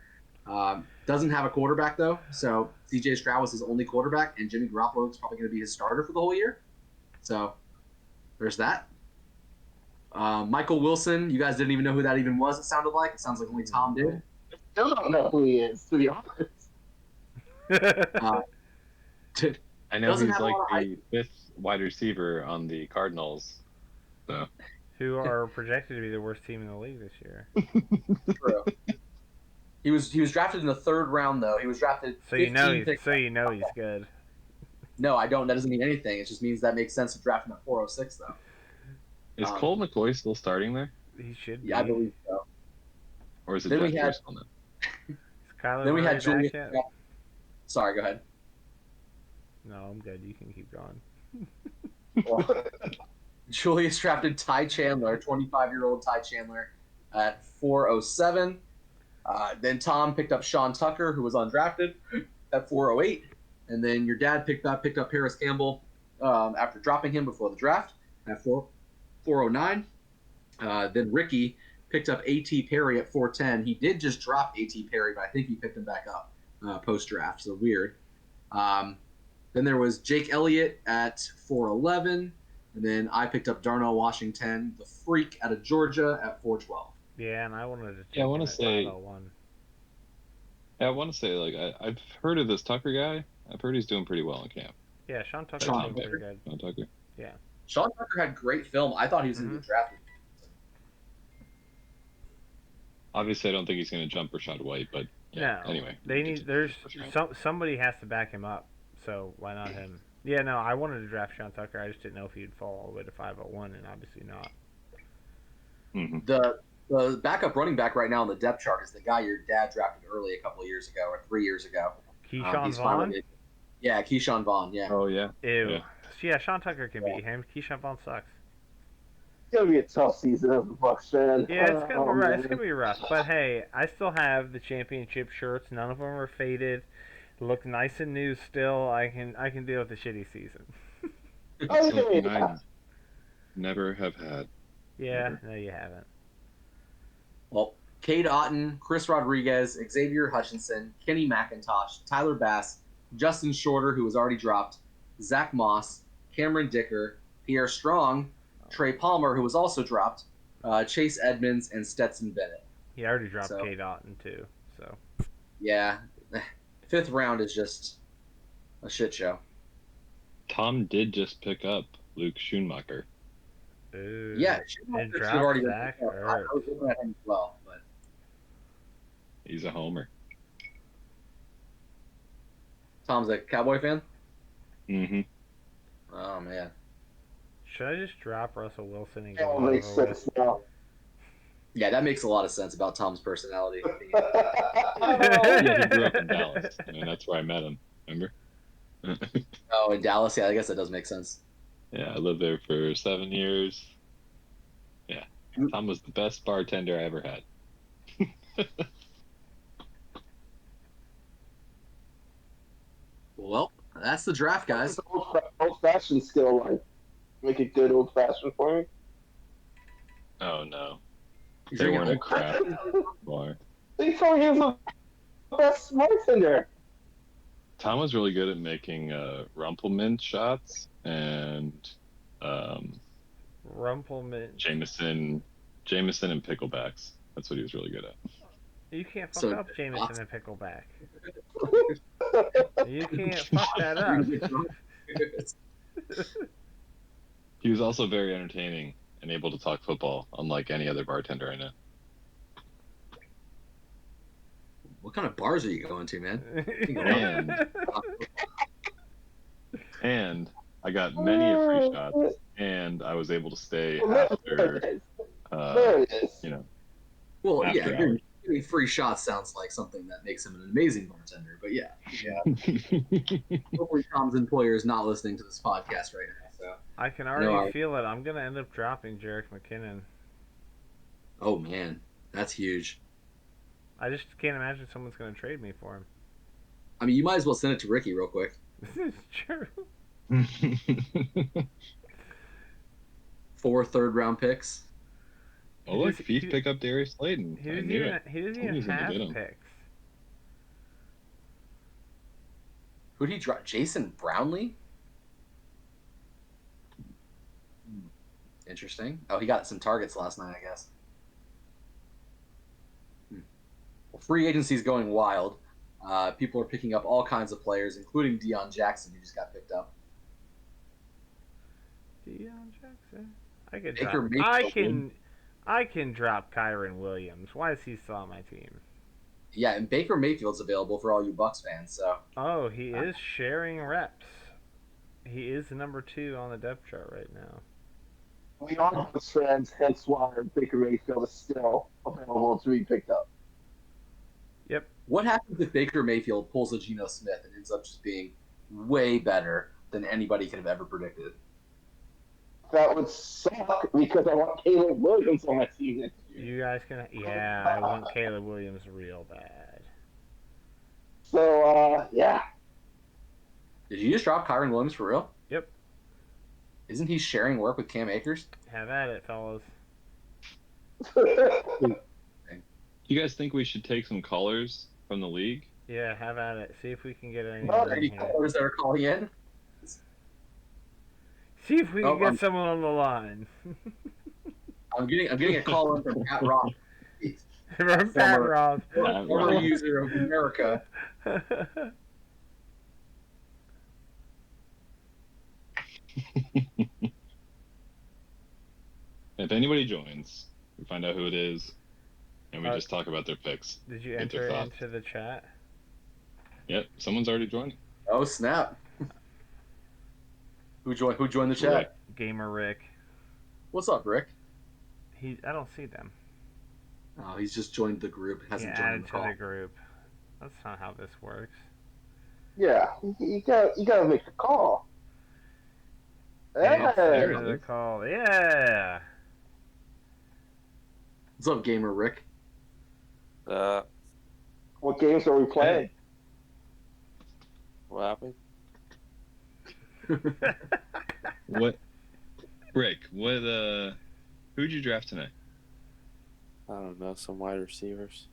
Doesn't have a quarterback, though. So C.J. Stroud was his only quarterback, and Jimmy Garoppolo is probably going to be his starter for the whole year. So there's that. Michael Wilson, you guys didn't even know who that even was, it sounded like. It sounds like only Tom did. Still don't know who he is, to be honest. I know Doesn't he's have a like lot of the fifth wide receiver on the Cardinals. So Who are projected to be the worst team in the league this year. True. He was drafted in the 3rd round, though. He was drafted. So you know 15 he's good. No, I don't. That doesn't mean anything. It just means that makes sense to draft him at 406, though. is Colt McCoy still starting there, He should be. Yeah, I believe so. or is it Then we Jeff had- Driscoll now? Is Kyler Then we Murray had Julius. back yet? Sorry, go ahead. No, I'm good. You can keep going. Julius drafted Ty Chandler, 25-year-old Ty Chandler, at 407. Then Tom picked up Sean Tucker, who was undrafted, at 408. And then your dad picked up Paris Campbell after dropping him before the draft at 409. Then Ricky picked up A.T. Perry at 410. He did just drop A.T. Perry, but I think he picked him back up post-draft, so weird. Then there was Jake Elliott at 411. And then I picked up Darnell Washington, the freak out of Georgia, at 412. Yeah, and I wanted to. Yeah, I wanna want to say- 501. Yeah, I want to say I've heard of this Tucker guy. I've heard he's doing pretty well in camp. Yeah, Sean Tucker's Sean doing pretty good. Sean Tucker. Sean Tucker had great film. I thought he was going to get drafted. Obviously, I don't think he's going to jump Rashad White, but yeah. No, Anyway, they need. There's somebody has to back him up. So why not him? Yeah, no, I wanted to draft Sean Tucker. I just didn't know if he'd fall all the way to 501, and obviously not. Mhm. The backup running back right now on the depth chart is the guy your dad drafted early a couple of years ago, or 3 years ago. Keyshawn He's Vaughn. finally- Yeah, Keyshawn Vaughn, yeah. Oh yeah. Ew. Yeah. Yeah, Sean Tucker can beat him. Keyshawn Vaughn sucks. It's gonna be a tough season as a Bucks fan. Yeah, it's gonna Oh, be rough. man. It's gonna be rough. But hey, I still have the championship shirts. None of them are faded. Look nice and new still. I can deal with the shitty season. Oh, Something yeah. I never have had. Yeah, no, you haven't. Well, Cade Otton, Chris Rodriguez, Xavier Hutchinson, Kenny McIntosh, Tyler Bass, Justin Shorter, who was already dropped, Zach Moss, Cameron Dicker, Pierre Strong, Trey Palmer, who was also dropped, Chase Edmonds, and Stetson Bennett. He already dropped So- Cade Otton too. So Yeah, 5th round is just a shit show. Tom did just pick up Luke Schoonmaker. ooh. Yeah, And should drop have already been Zach picked up. I Ertz. was looking at him as well, but He's a homer. Tom's a Cowboy fan. Mm-hmm. Oh man, Should I just drop Russell Wilson and get It it all makes over with? sense now. yeah, that makes a lot of sense about Tom's personality. Yeah, he grew up in Dallas. I mean, that's where I met him. Remember? Oh, in Dallas, yeah, I guess that does make sense. Yeah, I lived there for 7 years. Yeah, Tom was the best bartender I ever had. Well, that's the draft, guys. Old fashioned still like make a good old fashioned for me. Oh no, He's they drinking weren't a old crap bar. They told you he was the best bartender. Tom was really good at making Rumpelmint shots and Rumpelman. Jameson and picklebacks. That's what he was really good at. You can't fuck So- up Jameson and Pickleback. You can't fuck that up. He was also very entertaining and able to talk football, unlike any other bartender I know. What kind of bars are you going to, man? And I got many a free shots, and I was able to stay after, There it is. you know, Well, After yeah, hours. getting free shots sounds like something that makes him an amazing bartender. But yeah, hopefully Tom's employer is not listening to this podcast right now. So, I can No, already I- feel it. I'm gonna end up dropping Jerick McKinnon. oh man, that's huge. I just can't imagine someone's gonna trade me for him. I mean, you might as well send it to Ricky real quick. This is true. 4 third-round picks. Oh look, Fief pick up Darius Slayton. I knew it. He doesn't He even was gonna have get him. picks. Who'd he drop? Jason Brownlee? Interesting. Oh, he got some targets last night, I guess. Well, free agency's going wild. People are picking up all kinds of players, including Deion Jackson, who just got picked up. Deion Jackson. I could Baker drop. Mayfield. I can drop Kyron Williams. Why is he still on my team? Yeah, and Baker Mayfield's available for all you Bucks fans. So. Oh, he is sharing reps. He is the number 2 on the depth chart right now. We are Bucks fans, hence why Baker Mayfield is still available to be picked up. Yep. What happens if Baker Mayfield pulls a Geno Smith and ends up just being way better than anybody could have ever predicted? That would suck because I want Caleb Williams on my team next year. You guys can. Yeah, I want Caleb Williams real bad. So, yeah. Did you just drop Kyron Williams for real? Yep. Isn't he sharing work with Cam Akers? Have at it, fellas. You guys think we should take some callers from the league? Yeah, have at it. See if we can get any. Any callers that are calling in? See if we can get someone on the line. I'm getting a call in from Pat Ross. From Pat Ross. Former user of America. If anybody joins, we find out who it is, and we just talk about their picks. Did you enter into the chat? Yep, someone's already joined. Oh snap! Who joined the chat? Rick. Gamer Rick. What's up, Rick? I don't see them. Oh, he's just joined the group. Hasn't joined added the call. to the group. That's not how this works. Yeah, you gotta make the call. There's the call. Yeah. What's up, Gamer Rick? What games are we playing? What happened? What, Rick? Who'd you draft tonight? I don't know, some wide receivers.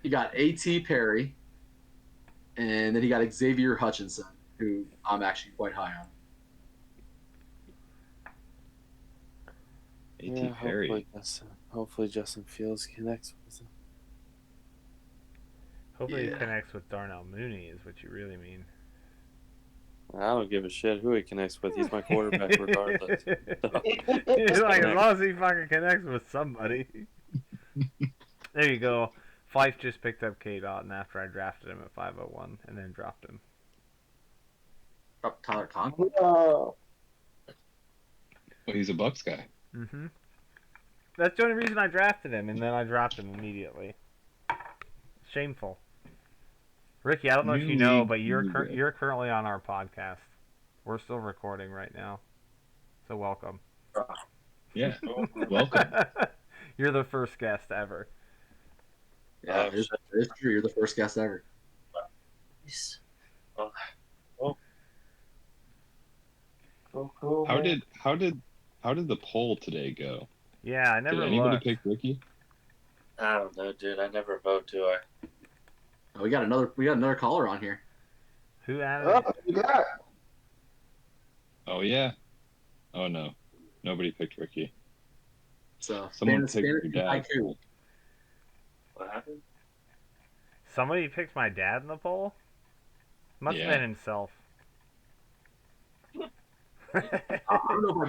He got A.T. Perry, and then he got Xavier Hutchinson, who I'm actually quite high on. A.T. Perry. Hopefully Justin Fields connects with him. Hopefully he connects with Darnell Mooney is what you really mean. I don't give a shit who he connects with. He's my quarterback regardless. He's like, as long as he fucking connects with somebody. There you go. Fife just picked up K-Dot after I drafted him at 501 and then dropped him. Drop Tyler Conklin? No. Well, he's a Bucks guy. Mm-hmm. That's the only reason I drafted him, and then I dropped him immediately. Shameful. Ricky, I don't know if you know, but you're currently on our podcast. We're still recording right now. So welcome. Yeah, welcome. You're the first guest ever. Yeah, it's true. You're the first guest ever. Cool, How did the poll today go? Yeah, I never Did anybody looked. pick Ricky? I don't know, dude. I never vote, do I? Oh, we got another caller on here. Who added Oh, it? you got it. Oh yeah. Oh no, nobody picked Ricky. So Someone picked Spanish your dad. Haiku. What happened? Somebody picked my dad in the poll? Must have Yeah. been himself. I don't know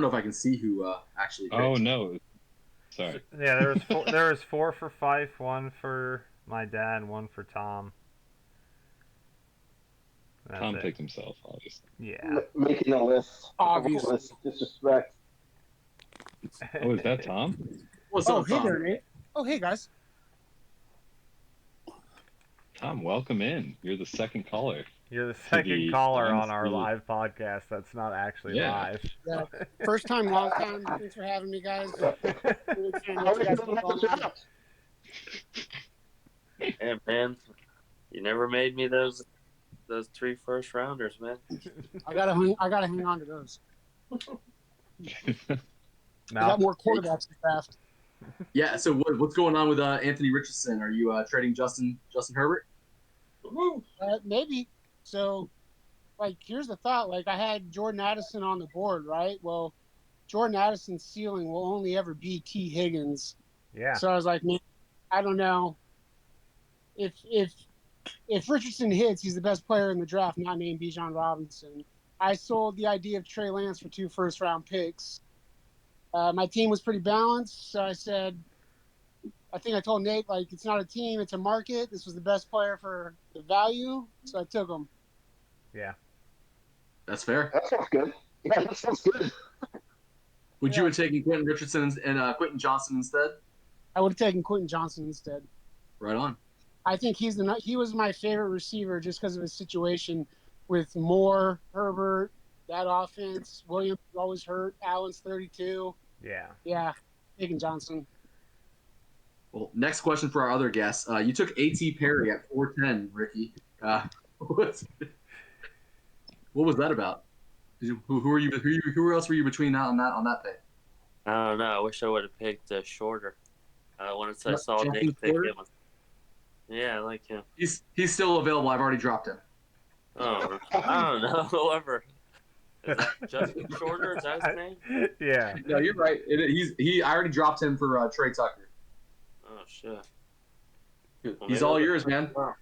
if I can see who actually picked. Oh no, sorry. Yeah, there was 4 for Fife, 1 for my dad, and 1 for Tom. That's Tom it. picked himself, obviously. Yeah. Making a list. Obviously. Disrespect. Oh, is that Tom? What's Oh, up, hey Tom? there, Nate. Oh, hey, guys. Tom, welcome in. You're the second caller. You're the second the caller on our Dynasty. live podcast that's not actually Yeah. live. Yeah. First time, long time. Thanks for having me, guys. Really excited How what are you you guys doing put with the on. draft? Hey, man. You never made me those 3 first rounders, man. I gotta hang on to those. I Now, got more quarterbacks to draft. Yeah. So what's going on with Anthony Richardson? Are you trading Justin Herbert? Maybe. So, like, here's the thought. Like, I had Jordan Addison on the board, right? Well, Jordan Addison's ceiling will only ever be T. Higgins. Yeah. So I was like, man, I don't know. If Richardson hits, he's the best player in the draft, not named Bijan Robinson. I sold the idea of Trey Lance for 2 first-round picks. My team was pretty balanced, so I said, I think I told Nate, like, it's not a team, it's a market. This was the best player for the value, so I took him. Yeah. That's fair. That sounds good. Yeah, that sounds good. Would you have taken Quentin Richardson and Quentin Johnson instead? I would have taken Quentin Johnson instead. Right on. I think he was my favorite receiver just because of his situation with Moore, Herbert, that offense. Williams always hurt. Allen's 32. Yeah. Yeah, taking Johnson. Well, next question for our other guests. You took A.T. Perry at 410, Ricky. What was that about? Who else were you between on that pick? I don't know. I wish I would have picked Shorter. Once I saw Jonathan Nick pick Shorter? him. Yeah, I like him. He's still available. I've already dropped him. Oh, I don't know. Whoever. Is that Justin Shorter? Is that his name? Yeah. No, you're right. I already dropped him for Trey Tucker. Oh, shit. He's maybe all I'll yours, look man. up.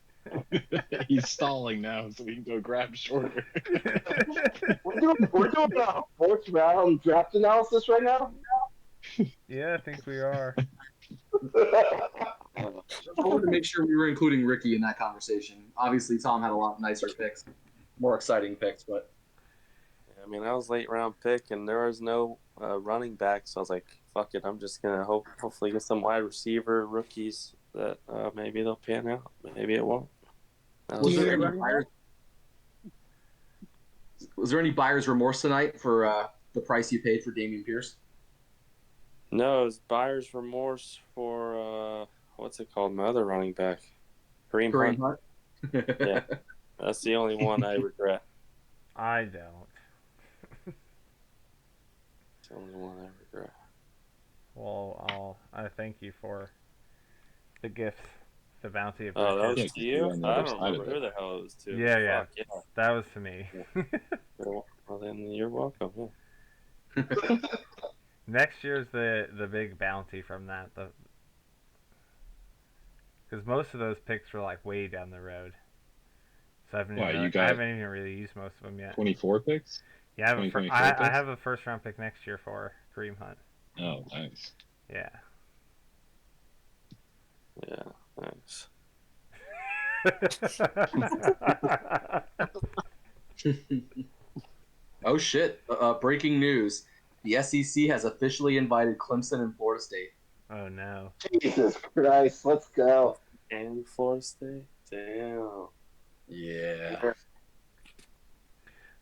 He's stalling now, so we can go grab Shorter. We're doing a fourth round draft analysis right now. Yeah, I think we are. I wanted to make sure we were including Ricky in that conversation. Obviously, Tom had a lot nicer picks, more exciting picks, but I mean, I was late round pick, and there was no running back, so I was like, "Fuck it, I'm just gonna hopefully get some wide receiver rookies that maybe they'll pan out, maybe it won't." was there any buyer's remorse tonight for the price you paid for Dameon Pierce? No, it was buyer's remorse for what's it called? My other running back, Kareem Hunt. Hunt? Yeah, that's the only one I regret. I don't. It's the only one I regret. Well, I thank you for the gift, the bounty of Oh, that Richard. was to you? on the I other don't side of remember it. who the hell it was to. Yeah. Fuck, yeah. That was to me. Well, then you're welcome. Yeah. Next year's the big bounty from that. Because most of those picks were like way down the road. So I haven't even really used most of them yet. 24 picks? Yeah, I have, 2024 I picks? have a first round pick next year for Kareem Hunt. Oh, nice. Yeah. Yeah, thanks. Oh shit! Breaking news: the SEC has officially invited Clemson and Florida State. Oh no. Jesus Christ, let's go. And Florida State? Damn. Yeah.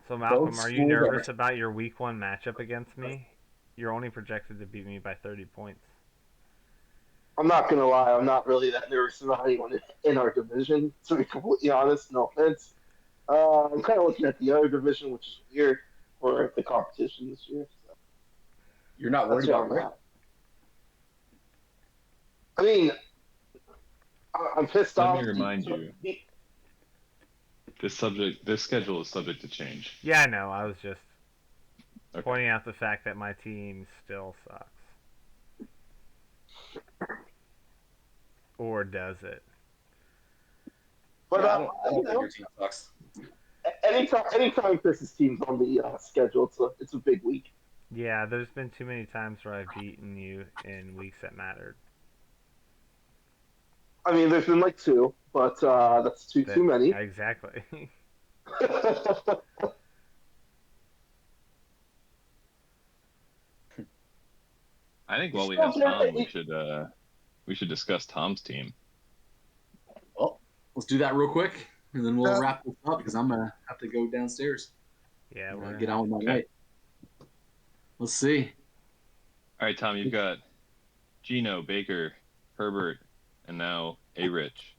So Malcolm, Both are you schools are- nervous about your week 1 matchup against me? You're only projected to beat me by 30 points. I'm not gonna lie, I'm not really that nervous about anyone in our division. To be completely honest, no offense. I'm kind of looking at the other division, which is weird for the competition this year. So You're not worried that's where about I'm Rick? at. I mean, I'm pissed Let off. me remind you. This schedule is subject to change. Yeah, I know. I was just Okay. pointing out the fact that my team still sucks. Or does it? But Yeah, I don't you think know, your team sucks. anytime Chris's team's on the schedule, it's a big week. Yeah, there's been too many times where I've beaten you in weeks that mattered. I mean, there's been like 2, but that's too many. Exactly. I think while we have Tom, we should discuss Tom's team. Well, let's do that real quick, and then we'll wrap this up because I'm gonna have to go downstairs. Yeah, and, we're get on with my Okay. night. Let's see. All right, Tom, you've got Gino, Baker, Herbert, and now A-Rich.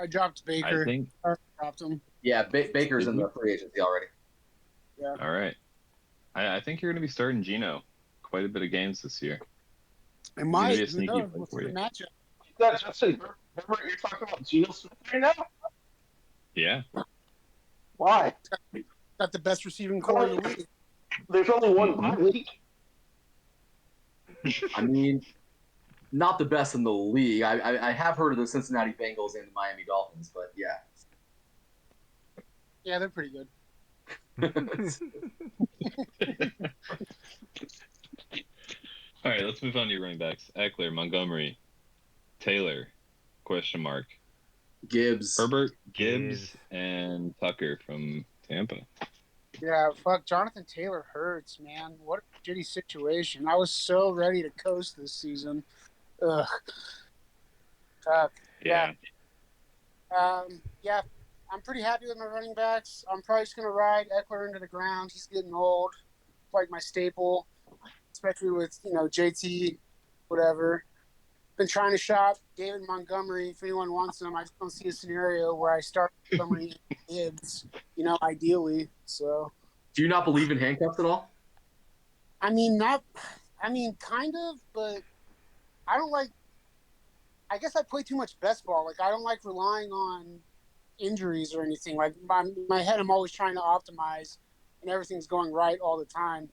I dropped Baker. I think. Or dropped him. Yeah, Baker's in the free agency already. All right. I think you're going to be starting Gino quite a bit of games this year. It gonna might. be a Who sneaky knows? play We'll for see the you. matchup. That Justin Herbert, you're talking about Geno Smith right now? Yeah. Why? Got the best receiving core in the league. There's only one bye week. I mean, not the best in the league. I have heard of the Cincinnati Bengals and the Miami Dolphins, but yeah. Yeah, they're pretty good. All right, let's move on to your running backs. Eckler, Montgomery, Taylor, question mark. Gibbs. Herbert, Gibbs, and Tucker from Tampa. Yeah, fuck. Jonathan Taylor hurts, man. What a shitty situation. I was so ready to coast this season. Ugh. Fuck. Yeah. Yeah, I'm pretty happy with my running backs. I'm probably just gonna ride Eckler into the ground. He's getting old. Like my staple, especially with JT, whatever. Been trying to shop David Montgomery. If anyone wants him, I just don't see a scenario where I start Montgomery Gibbs. Ideally. So. Do you not believe in handcuffs at all? I mean, kind of, but I don't like. I guess I play too much best ball. Like, I don't like relying on injuries or anything. Like, my head, I'm always trying to optimize, and everything's going right all the time.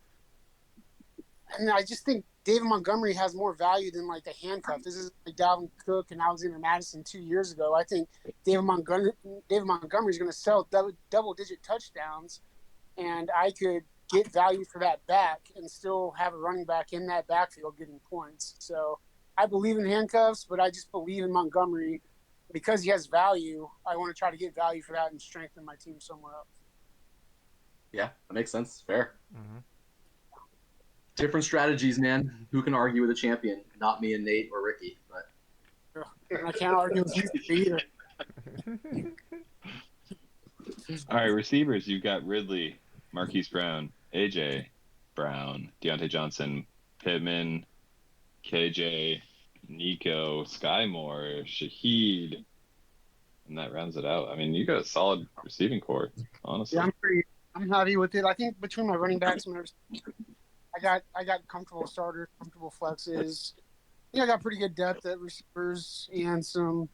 And I just think David Montgomery has more value than like the handcuff. This is like Dalvin Cook and Alexander Madison 2 years ago. I think David Montgomery is going to sell double-digit touchdowns, and I could get value for that back and still have a running back in that backfield getting points. So I believe in handcuffs, but I just believe in Montgomery because he has value. I want to try to get value for that and strengthen my team somewhere else. Yeah, that makes sense. Fair. Mm-hmm. Different strategies, man. Who can argue with a champion? Not me and Nate or Ricky, but I can't argue with you either. All right, receivers. You've got Ridley, Marquise Brown, AJ Brown, Deontay Johnson, Pittman, KJ, Nico, Sky Moore, Shaheed, and that rounds it out. I mean, you got a solid receiving core, honestly. Yeah, I'm happy with it. I think between my running backs and I got comfortable starters, comfortable flexes. I got pretty good depth at receivers and some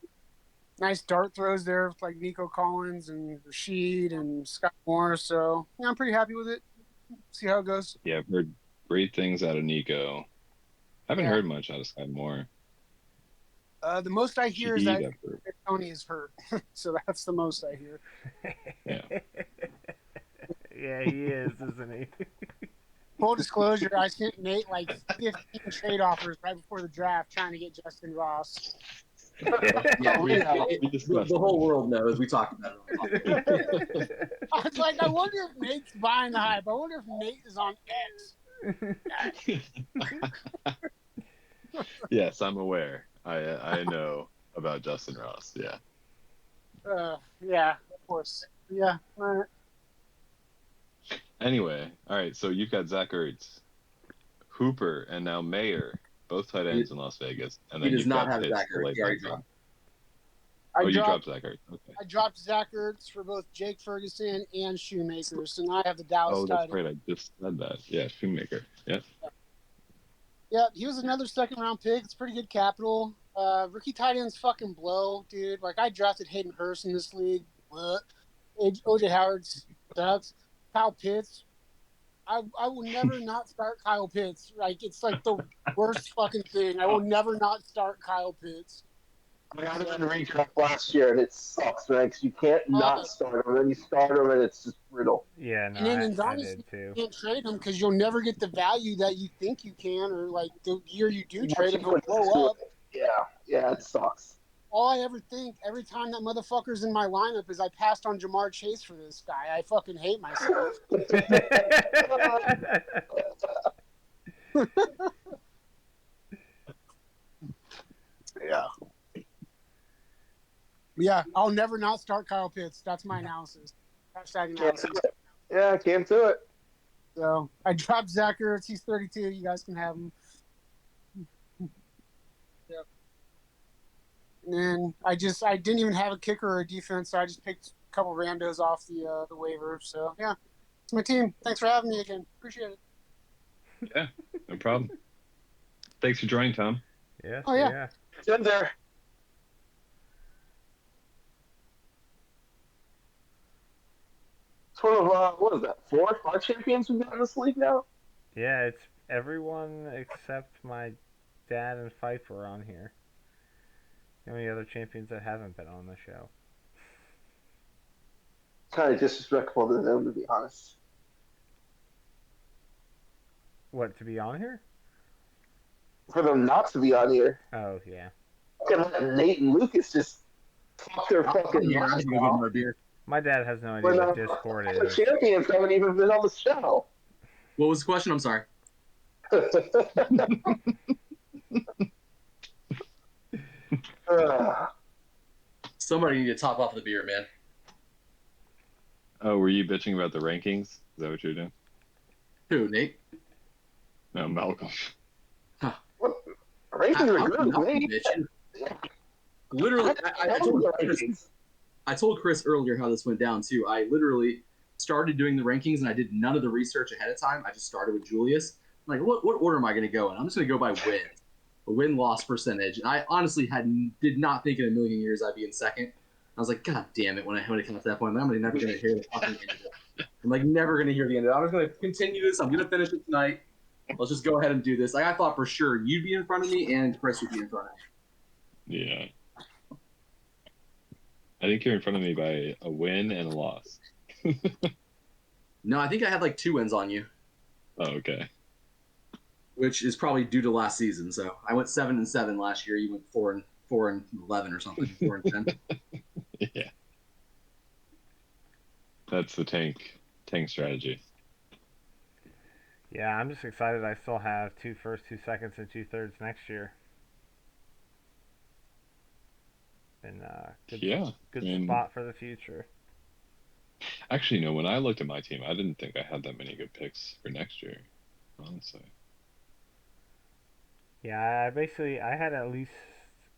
nice dart throws there with like Nico Collins and Rashid and Scott Moore. So I'm pretty happy with it. See how it goes. Yeah, I've heard great things out of Nico. Haven't heard much out of Sky Moore. The most I hear is that Shaheed, Tony is hurt. So that's the most I hear. Yeah. Yeah, he is, isn't he? Full disclosure, I sent Nate like 15 trade offers right before the draft trying to get Justin Ross. yeah, discussed the whole world knows. We talked about it. I was like, I wonder if Nate's buying the hype. I wonder if Nate is on X. Yes, I'm aware. I know about Justin Ross. Yeah. Yeah, of course. Yeah. All right. Anyway, all right. So you've got Zach Ertz, Hooper, and now Mayer, both tight ends in Las Vegas. And He then does you've not got have Pitts Zach to Ertz. lay He already back dropped. on. You dropped Zach Ertz. Okay. I dropped Zach Ertz for both Jake Ferguson and Shoemaker, so now I have the Dallas Oh, that's tight right. I just said that. Yeah, Shoemaker. Yeah. Yeah, he was another second-round pick. It's pretty good capital. Rookie tight ends fucking blow, dude. Like, I drafted Hayden Hurst in this league. What? OJ Howard sucks. Kyle Pitts. I will never not start Kyle Pitts. Like, it's like the worst fucking thing. I will never not start Kyle Pitts. I got him in redraft last year, and it sucks, man, because you can't not start him. Then you start him, and it's just brutal. Yeah, no, And then in I Dynasty, did too. you can't trade him because you'll never get the value that you think you can, or like the year you do trade him, he'll blow up. Yeah, it sucks. All I ever think every time that motherfucker's in my lineup is I passed on Jamar Chase for this guy. I fucking hate myself. Yeah. Yeah, I'll never not start Kyle Pitts. That's my analysis. Hashtag analysis. Yeah, came to it. So I dropped Zach Ertz. He's 32. You guys can have him. Yep. And then I didn't even have a kicker or a defense, so I just picked a couple randos off the waiver. So yeah, it's my team. Thanks for having me again. Appreciate it. Yeah, no problem. Thanks for joining, Tom. Yeah. Oh, yeah. It's in there. Sort of, what is that, 4 or 5 champions we've got in this league now? Yeah, it's everyone except my dad and Pfeiffer on here. The only other champions that haven't been on the show. Kind of disrespectful to them, to be honest. What, to be on here? For them not to be on here. Oh, yeah. Fucking let Nate and Lucas just talk their fucking Yeah, I minds can go get more beer. My dad has no idea when what the Discord other is. champions haven't even been on the show. What was the question? I'm sorry. Somebody need to top off the beer, man. Oh, were you bitching about the rankings? Is that what you're doing? Who, Nate? No, Malcolm. Rankings are I'm good, not Nate. bitching. Literally, I told Chris earlier how this went down too. I literally started doing the rankings and I did none of the research ahead of time. I just started with Julius. I'm like, what order am I going to go in? I'm just going to go by win, a win-loss percentage. And I honestly did not think in a million years I'd be in second. I was like, God damn it! When it came to that point, I'm never going to hear the fucking end of it. I'm like never going to hear the end of it. I'm just going to continue this. I'm going to finish it tonight. Let's just go ahead and do this. Like I thought for sure you'd be in front of me and Chris would be in front of me. Yeah. I think you're in front of me by a win and a loss. No, I think I had like 2 wins on you, Oh, okay. which is probably due to last season. So I went 7-7 last year. You went 4-11 or something. 4-10. Yeah. That's the tank strategy. Yeah, I'm just excited I still have 2 firsts, 2 seconds, and 2 thirds next year. And good spot for the future. Actually, no, when I looked at my team, I didn't think I had that many good picks for next year, honestly. Yeah, I had at least,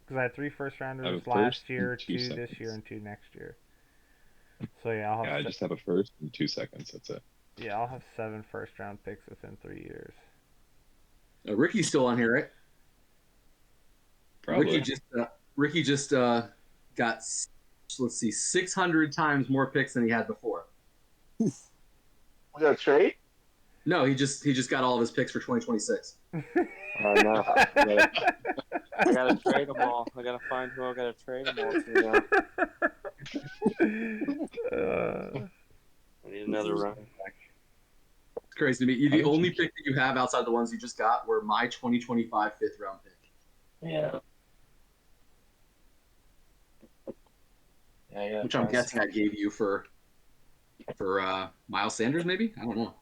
because I had 3 first rounders first last year, and 2 2 this year, seconds. and 2 next year. So yeah, I just have a first and 2 seconds. That's it. Yeah, I'll have 7 first round picks within 3 years. Ricky's still on here, right? Probably. Ricky just got, let's see, 600 times more picks than he had before. We got a trade? No, he just got all of his picks for 2026. I know. I gotta trade them all. I gotta find who I gotta trade them all to now. I need another running back. It's crazy to me. The only pick that you have outside the ones you just got were my 2025 5th round pick. Yeah. Which I'm guessing I gave you for Miles Sanders, maybe? I don't know.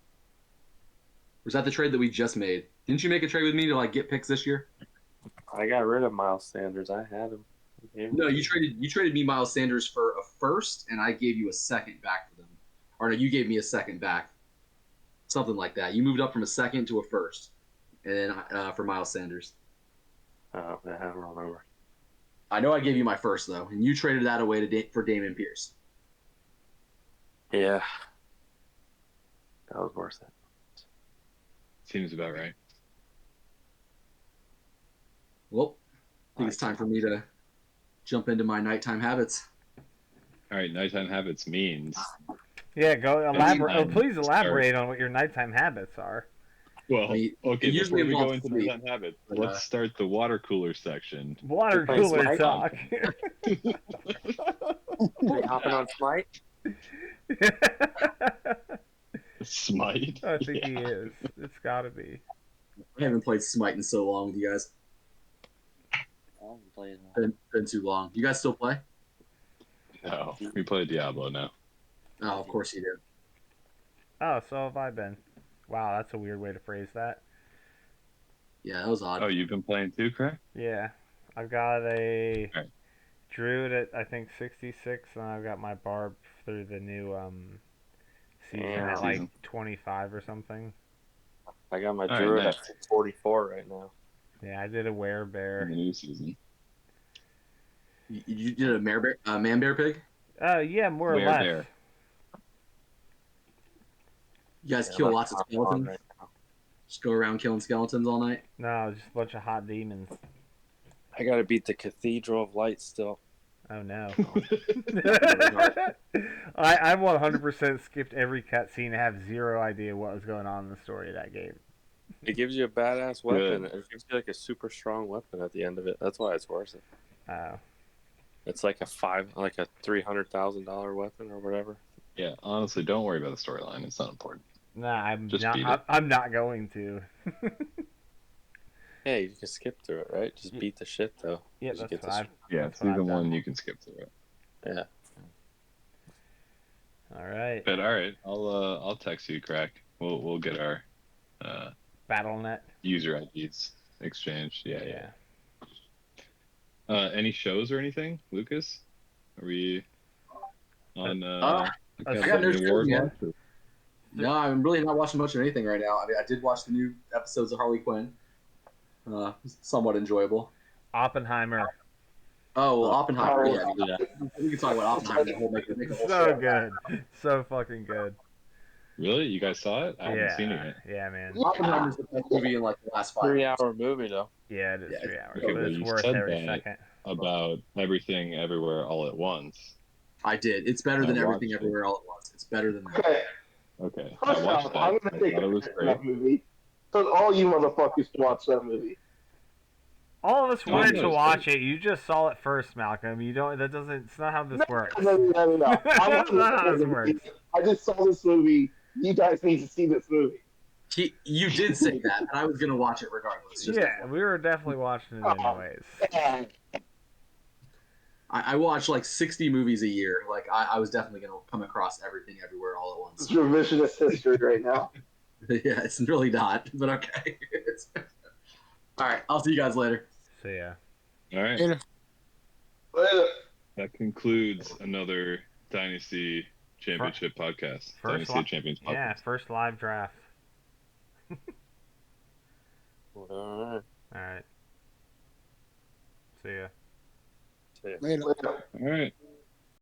Was that the trade that we just made? Didn't you make a trade with me to like get picks this year? I got rid of Miles Sanders. I had him. No, you traded me Miles Sanders for a first, and I gave you a second back for them. Or no, you gave me a second back. Something like that. You moved up from a second to a first, and then for Miles Sanders. Oh, I don't remember. I know I gave you my first though, and you traded that away for Dameon Pierce. Yeah, that was worth it. Seems about right. Well, I think it's time for me to jump into my nighttime habits. All right, nighttime habits means. Yeah, go elaborate. Anytime. Please elaborate on what your nighttime habits are. Well, okay, usually before we go involves into sleep. nighttime habits, let's start the water cooler section. Water Play cooler Smite? talk. Are you hopping on Smite? Smite? I think he is. It's got to be. I haven't played Smite in so long with you guys. I haven't played that. Been too long. You guys still play? No, we play Diablo now. Oh, of course you do. Oh, so have I been. Wow, that's a weird way to phrase that. Yeah, that was odd. Oh, you've been playing too, correct? Yeah. I've got a Right. Druid at, I think, 66, and I've got my Barb through the new season Yeah. at, like, 25 or something. I got my All right, Druid nice. at 44 right now. Yeah, I did a In the Werebear. new season. You did a man bear pig? Yeah, more or less. Werebear. You guys Yeah, kill I'm lots of on skeletons? right now. Just go around killing skeletons all night. No, just a bunch of hot demons. I gotta beat the Cathedral of Light still. Oh no. hard. I 100% skipped every cutscene and have zero idea what was going on in the story of that game. It gives you a badass weapon. Good. It gives you like a super strong weapon at the end of it. That's why it's worth it. Oh. It's like a $300,000 weapon or whatever. Yeah, honestly, don't worry about the storyline. It's not important. Nah, Just beat it. I'm not going to. Yeah, you can skip through it, right? Just beat the shit though. Yeah, 'Cause you that's get fine. Yeah, That's what I've season done. 1 you can skip through it. Yeah. All right. But all right, I'll text you, Crack. We'll get our BattleNet. user IDs exchanged. Yeah. Yeah. Any shows or anything, Lucas? Are we on? I got no Academy shows, Award man. watch, or- No, I'm really not watching much of anything right now. I mean, I did watch the new episodes of Harley Quinn. Somewhat enjoyable. Oppenheimer. Oh, well, Oppenheimer. Oh, Yeah, we can talk about Oppenheimer. Make a whole So show. good. So fucking good. Really? You guys saw it? I haven't Yeah. seen it yet. Yeah, man. Oppenheimer's the best movie in like the last 5 years. 3-hour movie though. Yeah, it is Yeah, 3 hours, okay, but well, it's you worth said every that. second. About everything, everywhere, all at once. I did. It's better than I everything watched it. everywhere all at once. It's better than that. Okay, Okay, I first watched off, that. I'm I gonna take thought it was credit for great. that movie. So all you motherfuckers to watch that movie. All of us Oh, wanted no, to it's watch great. it. You just saw it first, Malcolm. You don't. That doesn't. It's not how this works. No. I'm That's not how this works. I just saw this movie. You guys need to see this movie. You did say that, and I was gonna watch it regardless. Just Yeah, we were definitely watching it anyways. I watch like 60 movies a year. Like I was definitely gonna come across everything everywhere all at once. It's revisionist history right now. Yeah, it's really not, but okay. All right, I'll see you guys later. So yeah. All right, Later. Later. that concludes another Dynasty Championship podcast. First Dynasty li- Champions podcast. Yeah, first live draft. Alright. All right. See ya. See ya. Later. Later. All right.